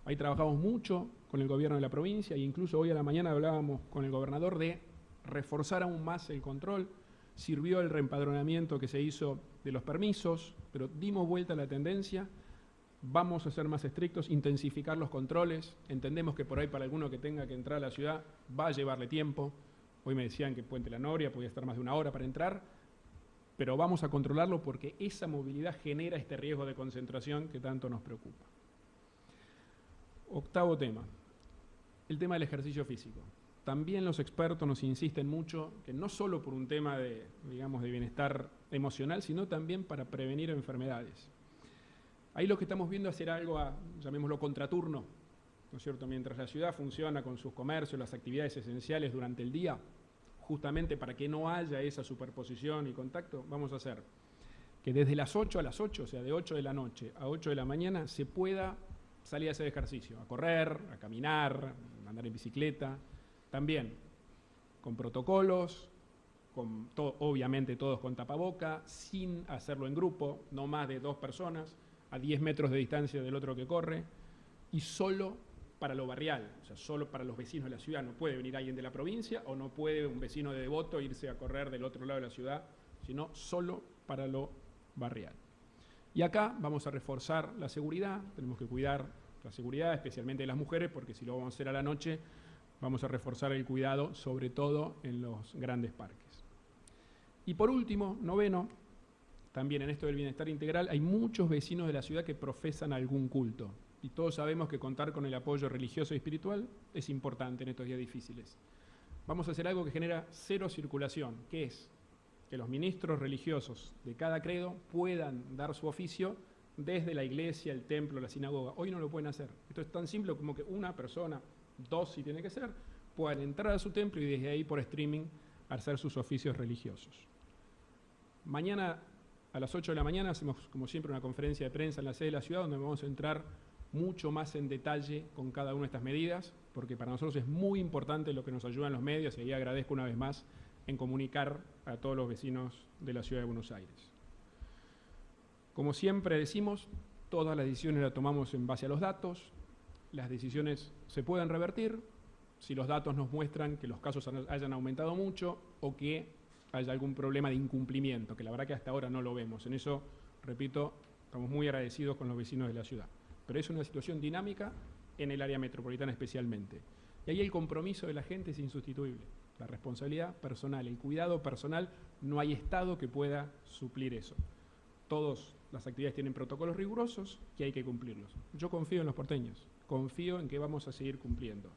Ahí trabajamos mucho con el gobierno de la provincia e incluso hoy a la mañana hablábamos con el gobernador de reforzar aún más el control. Sirvió el reempadronamiento que se hizo de los permisos, pero dimos vuelta a la tendencia. Vamos a ser más estrictos, intensificar los controles. Entendemos que por ahí para alguno que tenga que entrar a la ciudad va a llevarle tiempo. Hoy me decían que Puente La Noria podía estar más de 1 hora para entrar, pero vamos a controlarlo porque esa movilidad genera este riesgo de concentración que tanto nos preocupa. 8º tema, el tema del ejercicio físico. También los expertos nos insisten mucho que no solo por un tema de bienestar emocional, sino también para prevenir enfermedades. Ahí lo que estamos viendo es hacer algo llamémoslo contraturno, ¿no es cierto? Mientras la ciudad funciona con sus comercios, las actividades esenciales durante el día, justamente para que no haya esa superposición y contacto, vamos a hacer que desde las 8 a las 8, o sea, de 8 de la noche a 8 de la mañana, se pueda salir a hacer ejercicio, a correr, a caminar, a andar en bicicleta, también con protocolos, obviamente todos con tapaboca, sin hacerlo en grupo, no más de 2 personas, a 10 metros de distancia del otro que corre, y solo para lo barrial, o sea, solo para los vecinos de la ciudad. No puede venir alguien de la provincia o no puede un vecino de Devoto irse a correr del otro lado de la ciudad, sino solo para lo barrial. Y acá vamos a reforzar la seguridad, tenemos que cuidar la seguridad, especialmente de las mujeres, porque si lo vamos a hacer a la noche, vamos a reforzar el cuidado, sobre todo en los grandes parques. Y por último, noveno, también en esto del bienestar integral, hay muchos vecinos de la ciudad que profesan algún culto. Y todos sabemos que contar con el apoyo religioso y espiritual es importante en estos días difíciles. Vamos a hacer algo que genera cero circulación, que es que los ministros religiosos de cada credo puedan dar su oficio desde la iglesia, el templo, la sinagoga. Hoy no lo pueden hacer. Esto es tan simple como que una persona, dos si tiene que ser, puedan entrar a su templo y desde ahí por streaming hacer sus oficios religiosos. Mañana a las 8 de la mañana hacemos como siempre una conferencia de prensa en la sede de la ciudad donde vamos a entrar mucho más en detalle con cada una de estas medidas, porque para nosotros es muy importante lo que nos ayudan los medios y ahí agradezco una vez más en comunicar a todos los vecinos de la ciudad de Buenos Aires. Como siempre decimos, todas las decisiones las tomamos en base a los datos, las decisiones se pueden revertir si los datos nos muestran que los casos hayan aumentado mucho o que haya algún problema de incumplimiento, que la verdad que hasta ahora no lo vemos. En eso, repito, estamos muy agradecidos con los vecinos de la ciudad. Pero es una situación dinámica en el área metropolitana especialmente. Y ahí el compromiso de la gente es insustituible. La responsabilidad personal, el cuidado personal, no hay Estado que pueda suplir eso. Todas las actividades tienen protocolos rigurosos y hay que cumplirlos. Yo confío en los porteños, confío en que vamos a seguir cumpliendo.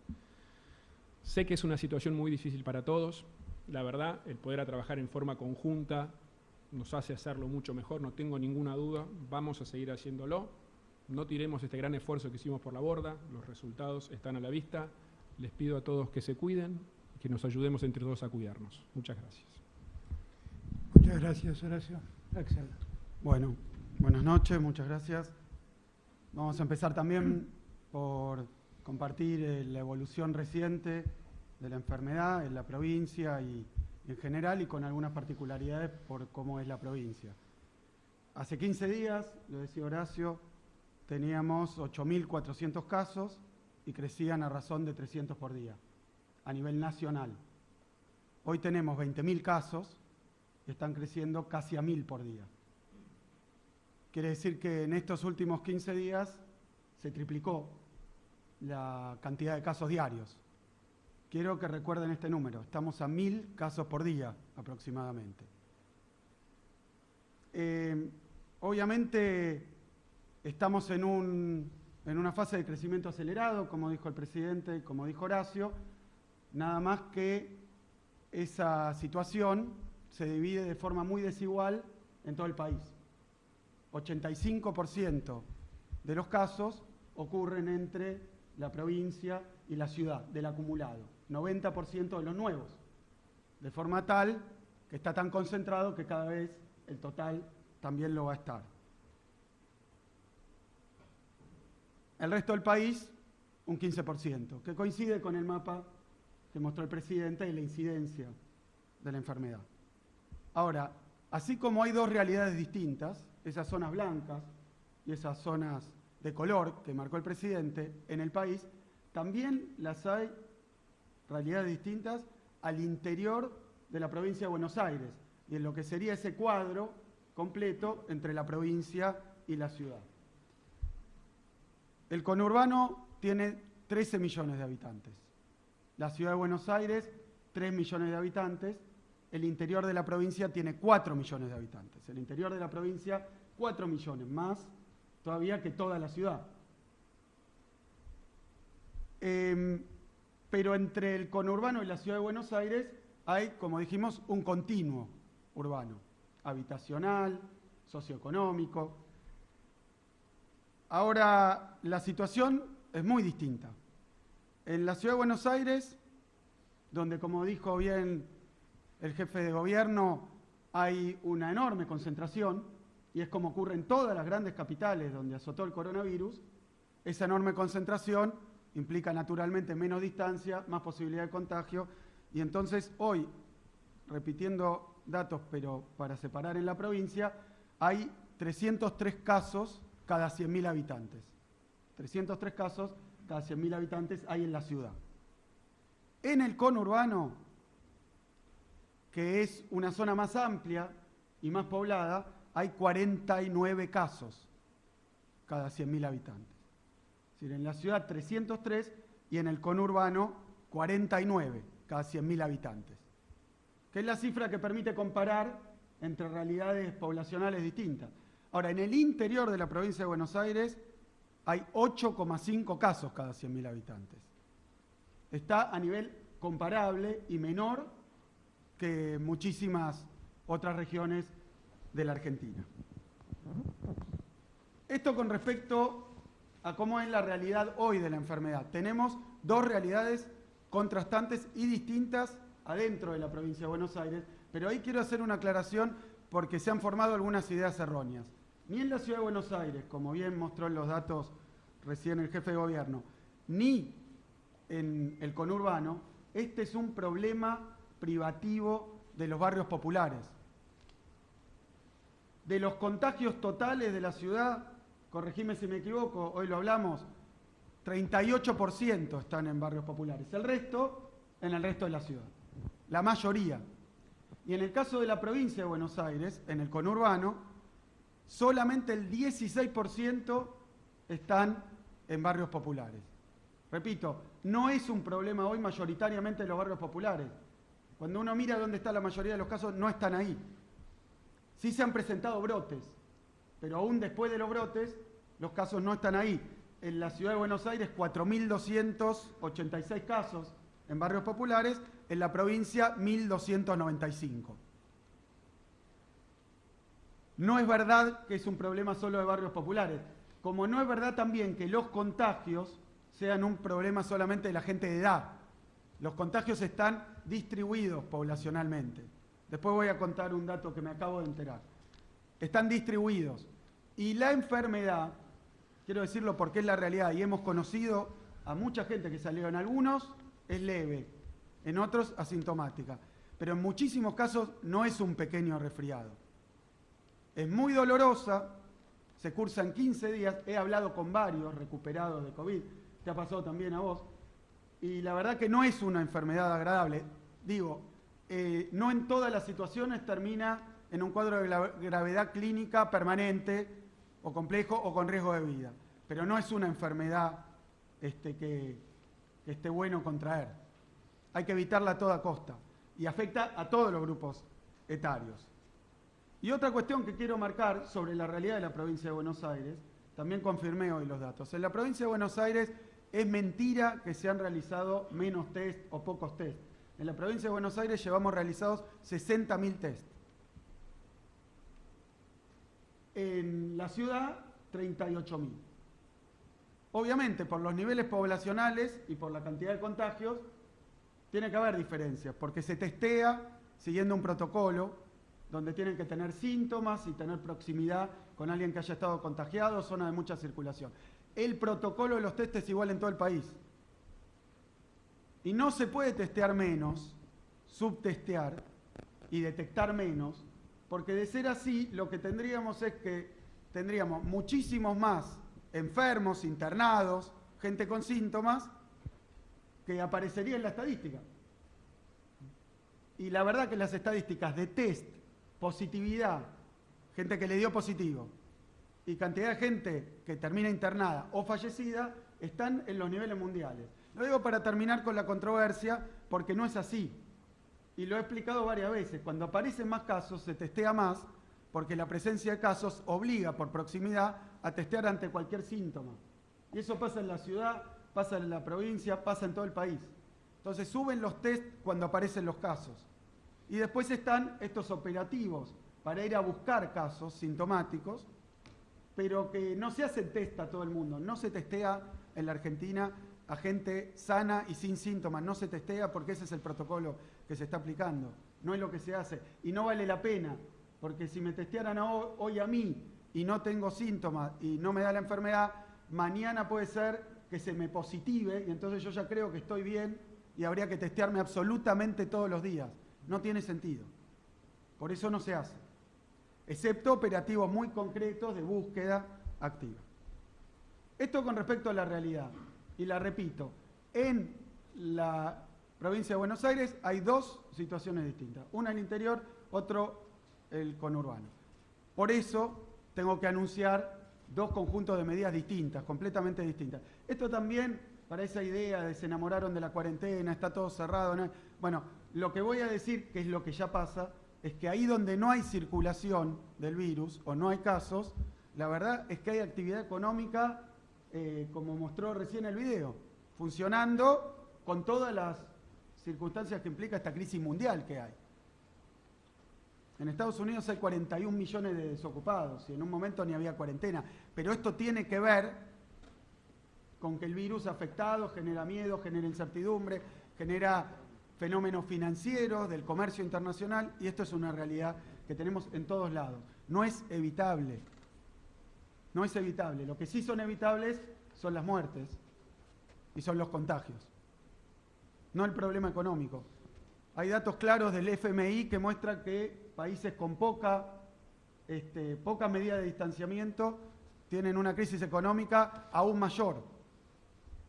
Sé que es una situación muy difícil para todos. La verdad, el poder trabajar en forma conjunta nos hace hacerlo mucho mejor, no tengo ninguna duda. Vamos a seguir haciéndolo. No tiremos este gran esfuerzo que hicimos por la borda, los resultados están a la vista. Les pido a todos que se cuiden y que nos ayudemos entre todos a cuidarnos. Muchas gracias. Muchas gracias, Horacio. Axel. Bueno, buenas noches, muchas gracias. Vamos a empezar también por compartir la evolución reciente de la enfermedad en la provincia y en general y con algunas particularidades por cómo es la provincia. Hace 15 días, lo decía Horacio, teníamos 8.400 casos y crecían a razón de 300 por día, a nivel nacional. Hoy tenemos 20.000 casos y están creciendo casi a 1.000 por día. Quiere decir que en estos últimos 15 días se triplicó la cantidad de casos diarios. Quiero que recuerden este número, estamos a 1.000 casos por día aproximadamente. Obviamente estamos en una fase de crecimiento acelerado, como dijo el presidente, como dijo Horacio, nada más que esa situación se divide de forma muy desigual en todo el país. 85% de los casos ocurren entre la provincia y la ciudad, del acumulado. 90% de los nuevos, de forma tal que está tan concentrado que cada vez el total también lo va a estar. El resto del país, un 15%, que coincide con el mapa que mostró el presidente de la incidencia de la enfermedad. Ahora, así como hay dos realidades distintas, esas zonas blancas y esas zonas de color que marcó el presidente en el país, también las hay realidades distintas al interior de la provincia de Buenos Aires y en lo que sería ese cuadro completo entre la provincia y la ciudad. El conurbano tiene 13 millones de habitantes. La ciudad de Buenos Aires, 3 millones de habitantes. El interior de la provincia tiene 4 millones de habitantes. El interior de la provincia, 4 millones, más todavía que toda la ciudad. Pero entre el conurbano y la ciudad de Buenos Aires hay, como dijimos, un continuo urbano, habitacional, socioeconómico. Ahora, la situación es muy distinta. En la ciudad de Buenos Aires, donde, como dijo bien el jefe de gobierno, hay una enorme concentración, y es como ocurre en todas las grandes capitales donde azotó el coronavirus, esa enorme concentración implica naturalmente menos distancia, más posibilidad de contagio, y entonces hoy, repitiendo datos pero para separar en la provincia, hay 303 casos cada 100.000 habitantes. 303 casos cada 100.000 habitantes hay en la ciudad. En el conurbano, que es una zona más amplia y más poblada, hay 49 casos cada 100.000 habitantes. Es decir, en la ciudad 303 y en el conurbano 49 cada 100.000 habitantes, que es la cifra que permite comparar entre realidades poblacionales distintas. Ahora, en el interior de la provincia de Buenos Aires hay 8,5 casos cada 100.000 habitantes. Está a nivel comparable y menor que muchísimas otras regiones de la Argentina. Esto con respecto a cómo es la realidad hoy de la enfermedad. Tenemos dos realidades contrastantes y distintas adentro de la provincia de Buenos Aires, pero ahí quiero hacer una aclaración porque se han formado algunas ideas erróneas. Ni en la ciudad de Buenos Aires, como bien mostró en los datos recién el jefe de gobierno, ni en el conurbano, este es un problema privativo de los barrios populares. De los contagios totales de la ciudad, corregime si me equivoco, hoy lo hablamos, 38% están en barrios populares, el resto en el resto de la ciudad, la mayoría. Y en el caso de la provincia de Buenos Aires, en el conurbano, solamente el 16% están en barrios populares. Repito, no es un problema hoy mayoritariamente de los barrios populares. Cuando uno mira dónde está la mayoría de los casos, no están ahí. Sí se han presentado brotes, pero aún después de los brotes, los casos no están ahí. En la ciudad de Buenos Aires, 4.286 casos en barrios populares, en la provincia, 1.295. No es verdad que es un problema solo de barrios populares, como no es verdad también que los contagios sean un problema solamente de la gente de edad. Los contagios están distribuidos poblacionalmente. Después voy a contar un dato que me acabo de enterar. Están distribuidos. Y la enfermedad, quiero decirlo porque es la realidad, y hemos conocido a mucha gente que salió, en algunos es leve, en otros asintomática, pero en muchísimos casos no es un pequeño resfriado. Es muy dolorosa, se cursa en 15 días, he hablado con varios recuperados de COVID, te ha pasado también a vos, y la verdad que no es una enfermedad agradable. Digo, no en todas las situaciones termina en un cuadro de gravedad clínica permanente o complejo o con riesgo de vida, pero no es una enfermedad que esté bueno contraer. Hay que evitarla a toda costa y afecta a todos los grupos etarios. Y otra cuestión que quiero marcar sobre la realidad de la provincia de Buenos Aires, también confirmé hoy los datos. En la provincia de Buenos Aires es mentira que se han realizado menos test o pocos test. En la provincia de Buenos Aires llevamos realizados 60.000 test. En la ciudad, 38.000. Obviamente, por los niveles poblacionales y por la cantidad de contagios, tiene que haber diferencias, porque se testea siguiendo un protocolo donde tienen que tener síntomas y tener proximidad con alguien que haya estado contagiado, zona de mucha circulación. El protocolo de los test es igual en todo el país. Y no se puede testear menos, subtestear y detectar menos, porque de ser así, lo que tendríamos es que tendríamos muchísimos más enfermos, internados, gente con síntomas, que aparecería en la estadística. Y la verdad que las estadísticas de test, positividad, gente que le dio positivo, y cantidad de gente que termina internada o fallecida, están en los niveles mundiales. Lo digo para terminar con la controversia, porque no es así. Y lo he explicado varias veces. Cuando aparecen más casos, se testea más, porque la presencia de casos obliga por proximidad a testear ante cualquier síntoma. Y eso pasa en la ciudad, pasa en la provincia, pasa en todo el país. Entonces suben los test cuando aparecen los casos. Y después están estos operativos para ir a buscar casos sintomáticos, pero que no se hace test a todo el mundo. No se testea en la Argentina a gente sana y sin síntomas. No se testea porque ese es el protocolo que se está aplicando. No es lo que se hace. Y no vale la pena, porque si me testearan hoy a mí y no tengo síntomas y no me da la enfermedad, mañana puede ser que se me positive y entonces yo ya creo que estoy bien y habría que testearme absolutamente todos los días. No tiene sentido. Por eso no se hace. Excepto operativos muy concretos de búsqueda activa. Esto con respecto a la realidad. Y la repito, en la provincia de Buenos Aires hay dos situaciones distintas. Una el interior, otro el conurbano. Por eso tengo que anunciar 2 conjuntos de medidas distintas, completamente distintas. Esto también, para esa idea de se enamoraron de la cuarentena, está todo cerrado, ¿no? Bueno, lo que voy a decir, que es lo que ya pasa, es que ahí donde no hay circulación del virus o no hay casos, la verdad es que hay actividad económica, como mostró recién el video, funcionando con todas las circunstancias que implica esta crisis mundial que hay. En Estados Unidos hay 41 millones de desocupados y en un momento ni había cuarentena. Pero esto tiene que ver con que el virus afectado genera miedo, genera incertidumbre, genera fenómenos financieros del comercio internacional y esto es una realidad que tenemos en todos lados. No es evitable. No es evitable. Lo que sí son evitables son las muertes y son los contagios. No el problema económico. Hay datos claros del FMI que muestran que países con poca medida de distanciamiento tienen una crisis económica aún mayor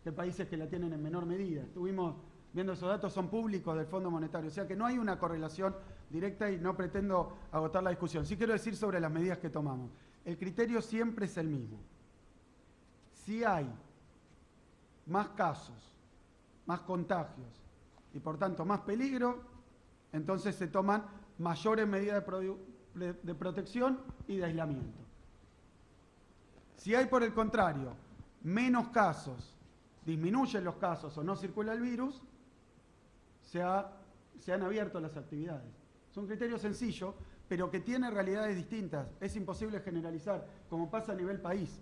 que países que la tienen en menor medida. Estuvimos viendo esos datos, son públicos del Fondo Monetario, o sea que no hay una correlación directa y no pretendo agotar la discusión. Sí quiero decir sobre las medidas que tomamos. El criterio siempre es el mismo. Si hay más casos, más contagios y por tanto más peligro, entonces se toman mayores medidas de protección y de aislamiento. Si hay, por el contrario, menos casos, disminuyen los casos o no circula el virus, se han abierto las actividades. Es un criterio sencillo, pero que tiene realidades distintas. Es imposible generalizar, como pasa a nivel país.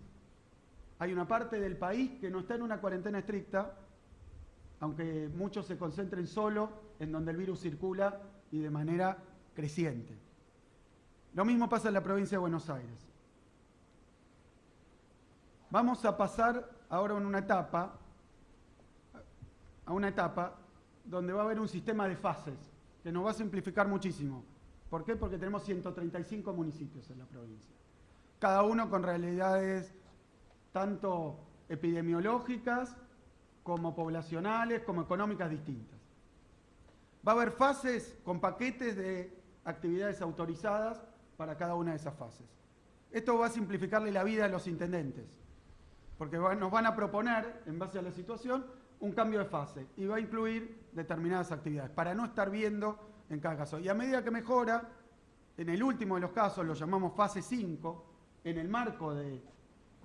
Hay una parte del país que no está en una cuarentena estricta, aunque muchos se concentren solo en donde el virus circula y de manera creciente. Lo mismo pasa en la provincia de Buenos Aires. Vamos a pasar ahora a una etapa donde va a haber un sistema de fases que nos va a simplificar muchísimo. ¿Por qué? Porque tenemos 135 municipios en la provincia, cada uno con realidades tanto epidemiológicas como poblacionales, como económicas distintas. Va a haber fases con paquetes de actividades autorizadas para cada una de esas fases. Esto va a simplificarle la vida a los intendentes, porque nos van a proponer, en base a la situación, un cambio de fase y va a incluir determinadas actividades para no estar viendo en cada caso. Y a medida que mejora, en el último de los casos, lo llamamos fase 5, en el marco de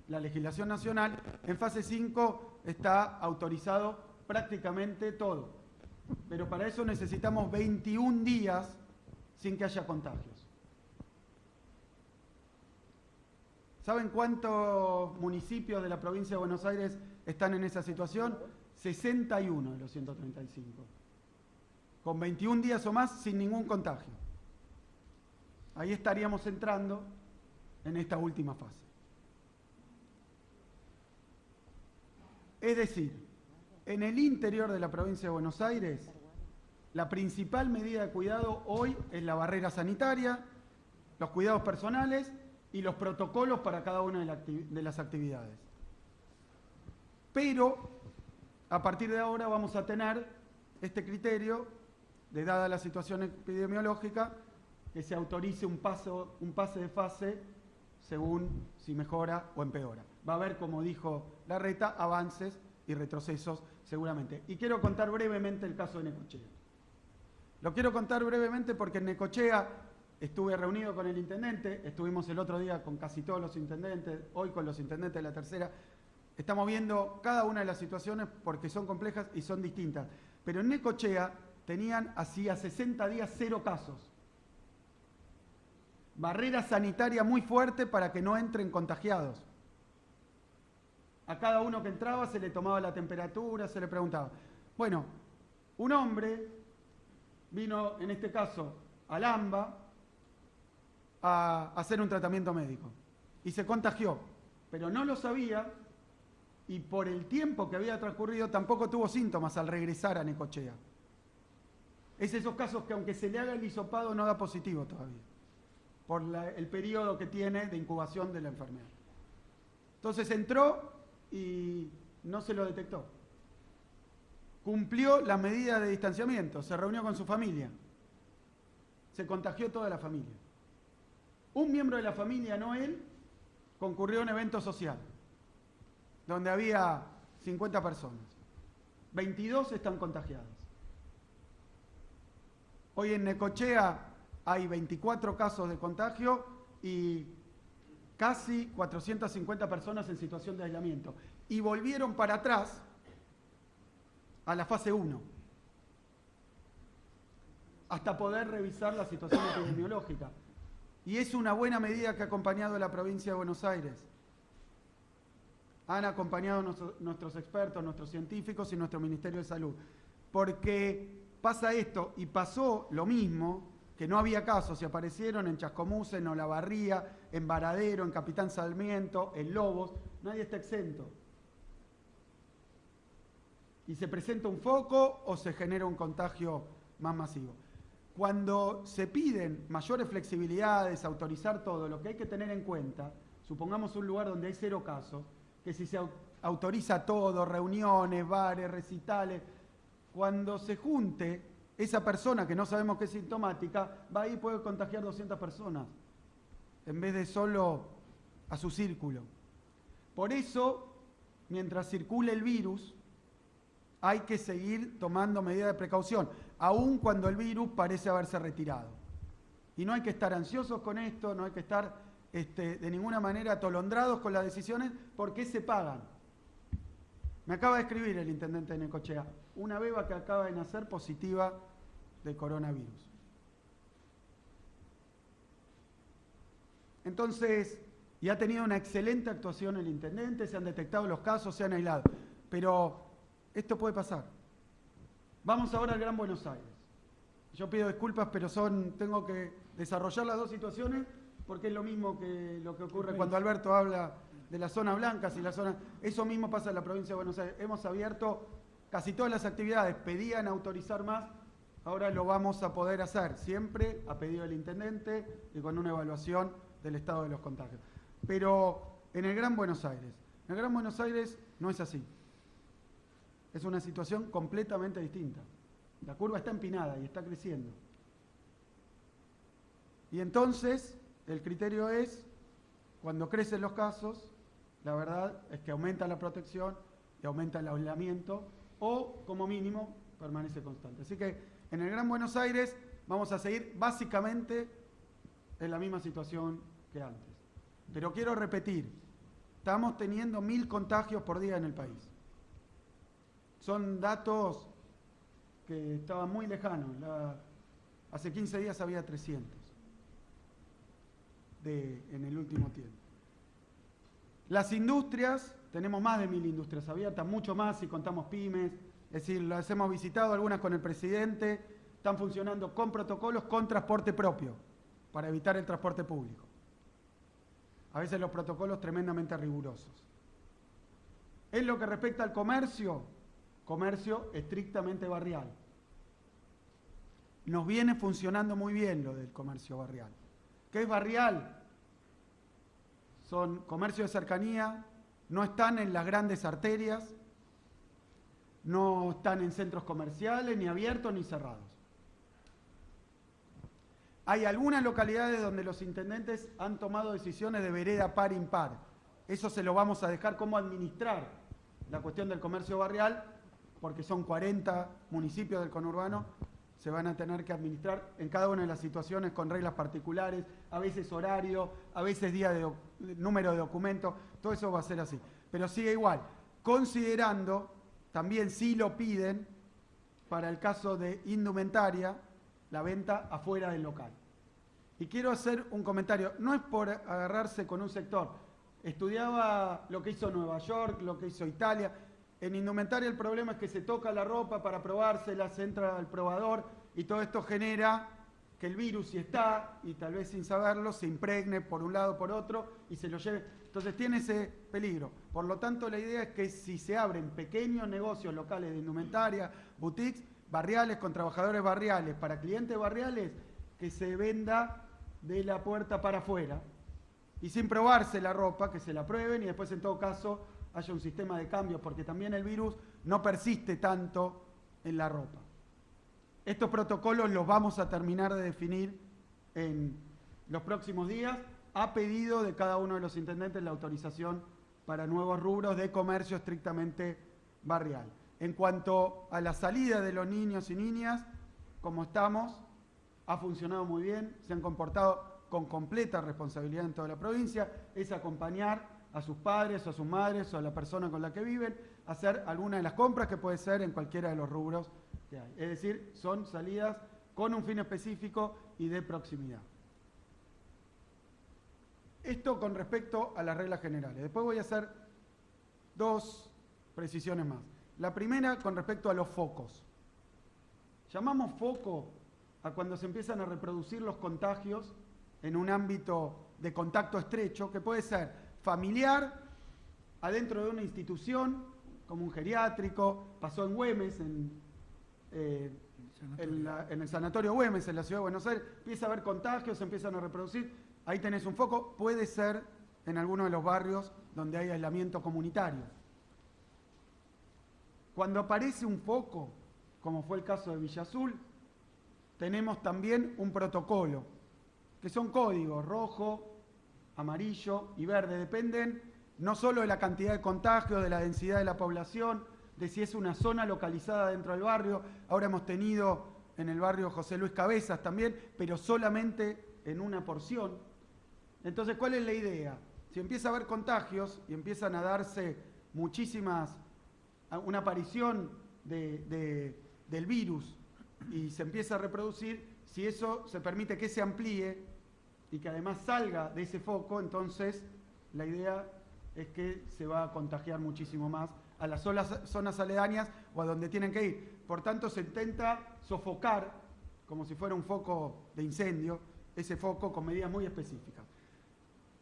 la legislación nacional, en fase 5 está autorizado prácticamente todo. Pero para eso necesitamos 21 días sin que haya contagios. ¿Saben cuántos municipios de la provincia de Buenos Aires están en esa situación? 61 de los 135. Con 21 días o más sin ningún contagio. Ahí estaríamos entrando en esta última fase. Es decir, en el interior de la provincia de Buenos Aires, la principal medida de cuidado hoy es la barrera sanitaria, los cuidados personales y los protocolos para cada una de las actividades. Pero, a partir de ahora vamos a tener este criterio de, dada la situación epidemiológica, que se autorice un pase de fase según si mejora o empeora. Va a haber, como dijo Larreta, avances y retrocesos seguramente. Y quiero contar brevemente el caso de Necochea. Lo quiero contar brevemente porque en Necochea estuve reunido con el intendente, estuvimos el otro día con casi todos los intendentes, hoy con los intendentes de la tercera. Estamos viendo cada una de las situaciones porque son complejas y son distintas. Pero en Necochea tenían hacía 60 días 0 casos. Barrera sanitaria muy fuerte para que no entren contagiados. A cada uno que entraba se le tomaba la temperatura, se le preguntaba. Bueno, un hombre vino, en este caso, al AMBA a hacer un tratamiento médico y se contagió, pero no lo sabía y por el tiempo que había transcurrido tampoco tuvo síntomas al regresar a Necochea. Es esos casos que aunque se le haga el hisopado no da positivo todavía, por el periodo que tiene de incubación de la enfermedad. Entonces entró y no se lo detectó. Cumplió las medidas de distanciamiento, se reunió con su familia. Se contagió toda la familia. Un miembro de la familia, no él, concurrió a un evento social, donde había 50 personas. 22 están contagiadas. Hoy en Necochea hay 24 casos de contagio y casi 450 personas en situación de aislamiento. Y volvieron para atrás a la fase 1, hasta poder revisar la situación epidemiológica. Y es una buena medida que ha acompañado a la provincia de Buenos Aires. Han acompañado nuestros expertos, nuestros científicos y nuestro Ministerio de Salud. Porque pasa esto, y pasó lo mismo, que no había casos, y aparecieron en Chascomús, en Olavarría, en Varadero, en Capitán Sarmiento, en Lobos. Nadie está exento. Y se presenta un foco o se genera un contagio más masivo. Cuando se piden mayores flexibilidades, autorizar todo, lo que hay que tener en cuenta, supongamos un lugar donde hay 0 casos, que si se autoriza todo, reuniones, bares, recitales, cuando se junte esa persona que no sabemos que es sintomática, va ahí y puede contagiar 200 personas, en vez de solo a su círculo. Por eso, mientras circule el virus, hay que seguir tomando medidas de precaución, aun cuando el virus parece haberse retirado. Y no hay que estar ansiosos con esto, no hay que estar de ninguna manera atolondrados con las decisiones, porque se pagan. Me acaba de escribir el intendente de Necochea, una beba que acaba de nacer positiva de coronavirus. Entonces, y ha tenido una excelente actuación el intendente, se han detectado los casos, se han aislado, pero esto puede pasar. Vamos ahora al Gran Buenos Aires. Yo pido disculpas, pero tengo que desarrollar las dos situaciones porque es lo mismo que lo que ocurre cuando Alberto habla de las zonas blancas y la zona. Eso mismo pasa en la provincia de Buenos Aires. Hemos abierto casi todas las actividades, pedían autorizar más, ahora lo vamos a poder hacer, siempre a pedido del intendente y con una evaluación del estado de los contagios. Pero en el Gran Buenos Aires no es así. Es una situación completamente distinta. La curva está empinada y está creciendo. Y entonces, el criterio es, cuando crecen los casos, la verdad es que aumenta la protección y aumenta el aislamiento, o, como mínimo, permanece constante. Así que, en el Gran Buenos Aires, vamos a seguir básicamente en la misma situación que antes. Pero quiero repetir, estamos teniendo 1000 contagios por día en el país. Son datos que estaban muy lejanos. Hace 15 días había 300 en el último tiempo. Las industrias, tenemos más de 1000 industrias abiertas, mucho más si contamos pymes. Es decir, las hemos visitado, algunas con el presidente, están funcionando con protocolos, con transporte propio, para evitar el transporte público. A veces los protocolos tremendamente rigurosos. En lo que respecta al comercio estrictamente barrial. Nos viene funcionando muy bien lo del comercio barrial. ¿Qué es barrial? Son comercios de cercanía, no están en las grandes arterias, no están en centros comerciales, ni abiertos ni cerrados. Hay algunas localidades donde los intendentes han tomado decisiones de vereda par impar. Eso se lo vamos a dejar cómo administrar la cuestión del comercio barrial, porque son 40 municipios del conurbano, se van a tener que administrar en cada una de las situaciones con reglas particulares, a veces horario, a veces número de documentos, todo eso va a ser así. Pero sigue igual, considerando, también si lo piden, para el caso de indumentaria, la venta afuera del local. Y quiero hacer un comentario, no es por agarrarse con un sector, estudiaba lo que hizo Nueva York, lo que hizo Italia. En indumentaria el problema es que se toca la ropa para probársela, se entra al probador y todo esto genera que el virus, si está, y tal vez sin saberlo, se impregne por un lado o por otro y se lo lleve. Entonces tiene ese peligro. Por lo tanto, la idea es que si se abren pequeños negocios locales de indumentaria, boutiques, barriales, con trabajadores barriales, para clientes barriales, que se venda de la puerta para afuera y sin probarse la ropa, que se la prueben y después en todo caso haya un sistema de cambios, porque también el virus no persiste tanto en la ropa. Estos protocolos los vamos a terminar de definir en los próximos días, a pedido de cada uno de los intendentes la autorización para nuevos rubros de comercio estrictamente barrial. En cuanto a la salida de los niños y niñas, como estamos, ha funcionado muy bien, se han comportado con completa responsabilidad en toda la provincia, es acompañar a sus padres o a sus madres o a la persona con la que viven, a hacer alguna de las compras que puede ser en cualquiera de los rubros que hay. Es decir, son salidas con un fin específico y de proximidad. Esto con respecto a las reglas generales. Después voy a hacer dos precisiones más. La primera con respecto a los focos. Llamamos foco a cuando se empiezan a reproducir los contagios en un ámbito de contacto estrecho, que puede ser familiar, adentro de una institución, como un geriátrico, pasó en Güemes, en el sanatorio Güemes, en la ciudad de Buenos Aires, empieza a haber contagios, se empiezan a reproducir, ahí tenés un foco, puede ser en alguno de los barrios donde hay aislamiento comunitario. Cuando aparece un foco, como fue el caso de Villa Azul, tenemos también un protocolo, que son códigos rojo, amarillo y verde, dependen no solo de la cantidad de contagios, de la densidad de la población, de si es una zona localizada dentro del barrio. Ahora hemos tenido en el barrio José Luis Cabezas también, pero solamente en una porción. Entonces, ¿cuál es la idea? Si empieza a haber contagios y empiezan a darse una aparición del virus y se empieza a reproducir, si eso se permite que se amplíe y que además salga de ese foco, entonces la idea es que se va a contagiar muchísimo más a las zonas aledañas o a donde tienen que ir. Por tanto, se intenta sofocar, como si fuera un foco de incendio, ese foco con medidas muy específicas.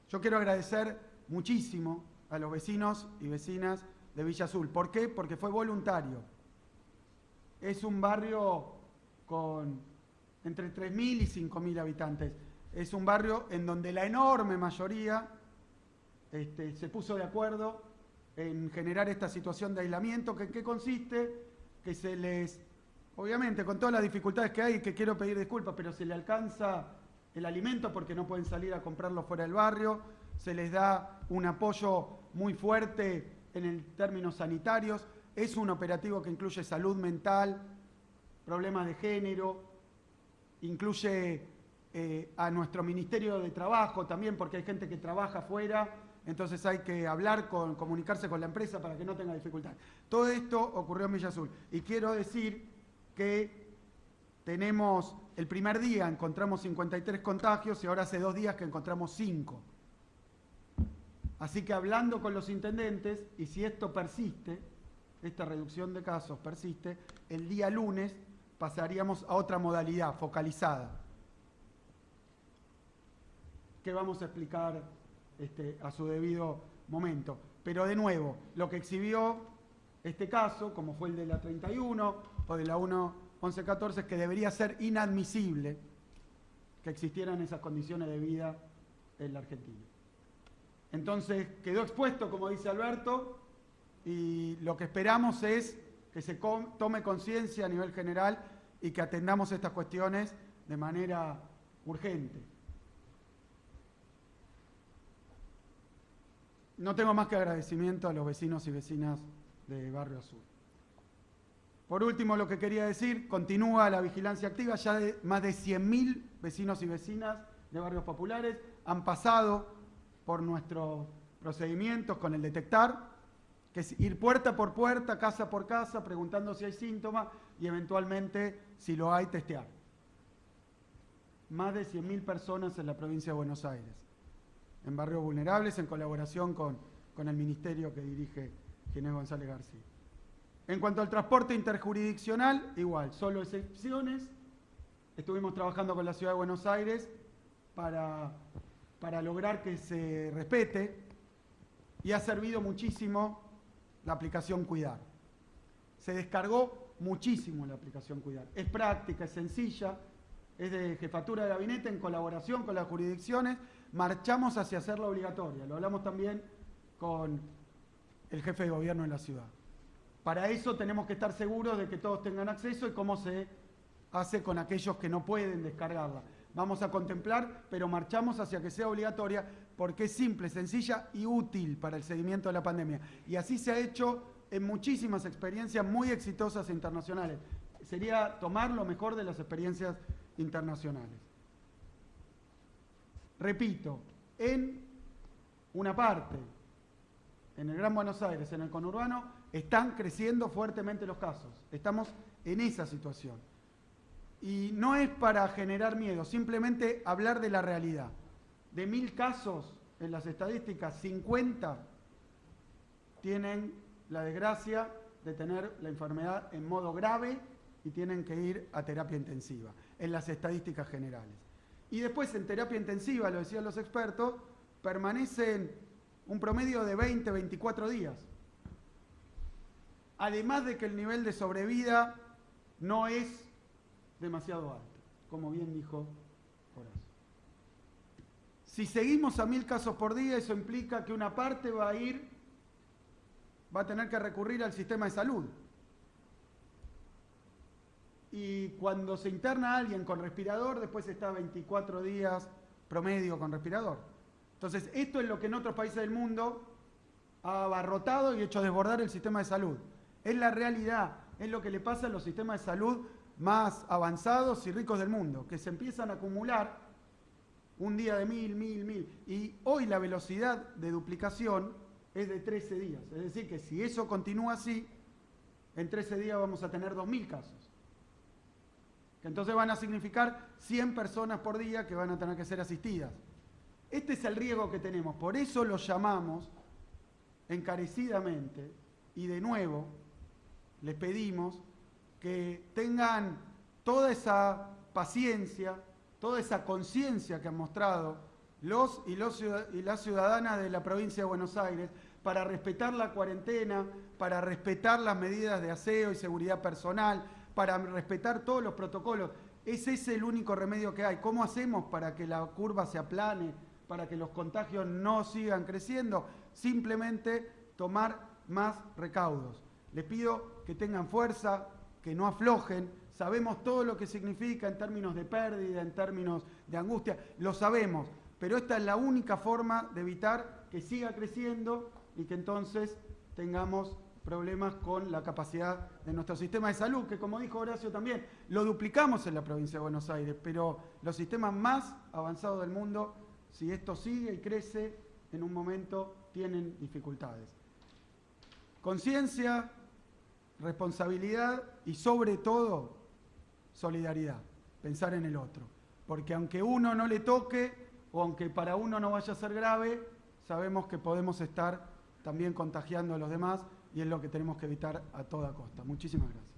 Yo quiero agradecer muchísimo a los vecinos y vecinas de Villa Azul. ¿Por qué? Porque fue voluntario. Es un barrio con entre 3.000 y 5.000 habitantes. Es un barrio en donde la enorme mayoría se puso de acuerdo en generar esta situación de aislamiento, que ¿en qué consiste? Que se les, obviamente con todas las dificultades que hay, que quiero pedir disculpas, pero se le alcanza el alimento porque no pueden salir a comprarlo fuera del barrio, se les da un apoyo muy fuerte en términos sanitarios, es un operativo que incluye salud mental, problemas de género, incluye a nuestro Ministerio de Trabajo también, porque hay gente que trabaja afuera, entonces hay que comunicarse con la empresa para que no tenga dificultad. Todo esto ocurrió en Villa Azul. Y quiero decir que tenemos, el primer día encontramos 53 contagios y ahora hace 2 días que encontramos 5. Así que hablando con los intendentes, y si esto persiste, esta reducción de casos persiste, el día lunes pasaríamos a otra modalidad focalizada, que vamos a explicar a su debido momento. Pero de nuevo, lo que exhibió este caso, como fue el de la 31 o de la 1114, es que debería ser inadmisible que existieran esas condiciones de vida en la Argentina. Entonces quedó expuesto, como dice Alberto, y lo que esperamos es que se tome conciencia a nivel general y que atendamos estas cuestiones de manera urgente. No tengo más que agradecimiento a los vecinos y vecinas de Barrio Azul. Por último, lo que quería decir, continúa la vigilancia activa, ya de más de 100.000 vecinos y vecinas de barrios populares han pasado por nuestros procedimientos con el detectar, que es ir puerta por puerta, casa por casa, preguntando si hay síntomas y eventualmente, si lo hay, testear. Más de 100.000 personas en la provincia de Buenos Aires, en barrios vulnerables, en colaboración con el ministerio que dirige Ginés González García. En cuanto al transporte interjurisdiccional, igual, solo excepciones. Estuvimos trabajando con la Ciudad de Buenos Aires para lograr que se respete, y ha servido muchísimo la aplicación Cuidar. Se descargó muchísimo la aplicación Cuidar. Es práctica, es sencilla, es de jefatura de gabinete en colaboración con las jurisdicciones. Marchamos hacia hacerla obligatoria. Lo hablamos también con el jefe de gobierno de la ciudad. Para eso tenemos que estar seguros de que todos tengan acceso y cómo se hace con aquellos que no pueden descargarla. vamos a contemplar, pero marchamos hacia que sea obligatoria porque es simple, sencilla y útil para el seguimiento de la pandemia. Y así se ha hecho en muchísimas experiencias muy exitosas internacionales. Sería tomar lo mejor de las experiencias internacionales. Repito, en una parte, en el Gran Buenos Aires, en el conurbano, están creciendo fuertemente los casos. Estamos en esa situación. Y no es para generar miedo, simplemente hablar de la realidad. De 1000 casos en las estadísticas, 50 tienen la desgracia de tener la enfermedad en modo grave y tienen que ir a terapia intensiva, en las estadísticas generales. Y después en terapia intensiva, lo decían los expertos, permanecen un promedio de 20, 24 días. Además de que el nivel de sobrevida no es demasiado alto, como bien dijo Horacio. Si seguimos a 1000 casos por día, eso implica que una parte va a tener que recurrir al sistema de salud. Y cuando se interna a alguien con respirador, después está 24 días promedio con respirador. Entonces, esto es lo que en otros países del mundo ha abarrotado y hecho desbordar el sistema de salud. Es la realidad, es lo que le pasa a los sistemas de salud más avanzados y ricos del mundo, que se empiezan a acumular un día de 1000. Y hoy la velocidad de duplicación es de 13 días. Es decir, que si eso continúa así, en 13 días vamos a tener 2000 casos. Que entonces van a significar 100 personas por día que van a tener que ser asistidas. Este es el riesgo que tenemos. Por eso los llamamos encarecidamente y de nuevo les pedimos que tengan toda esa paciencia, toda esa conciencia que han mostrado los y las ciudadanas de la provincia de Buenos Aires para respetar la cuarentena, para respetar las medidas de aseo y seguridad personal, para respetar todos los protocolos. Ese es el único remedio que hay. ¿Cómo hacemos para que la curva se aplane, para que los contagios no sigan creciendo? Simplemente tomar más recaudos. Les pido que tengan fuerza, que no aflojen. Sabemos todo lo que significa en términos de pérdida, en términos de angustia, lo sabemos, pero esta es la única forma de evitar que siga creciendo y que entonces tengamos problemas con la capacidad de nuestro sistema de salud, que como dijo Horacio también, lo duplicamos en la provincia de Buenos Aires, pero los sistemas más avanzados del mundo, si esto sigue y crece, en un momento tienen dificultades. Conciencia, responsabilidad y sobre todo solidaridad, pensar en el otro, porque aunque uno no le toque o aunque para uno no vaya a ser grave, sabemos que podemos estar también contagiando a los demás y es lo que tenemos que evitar a toda costa. Muchísimas gracias.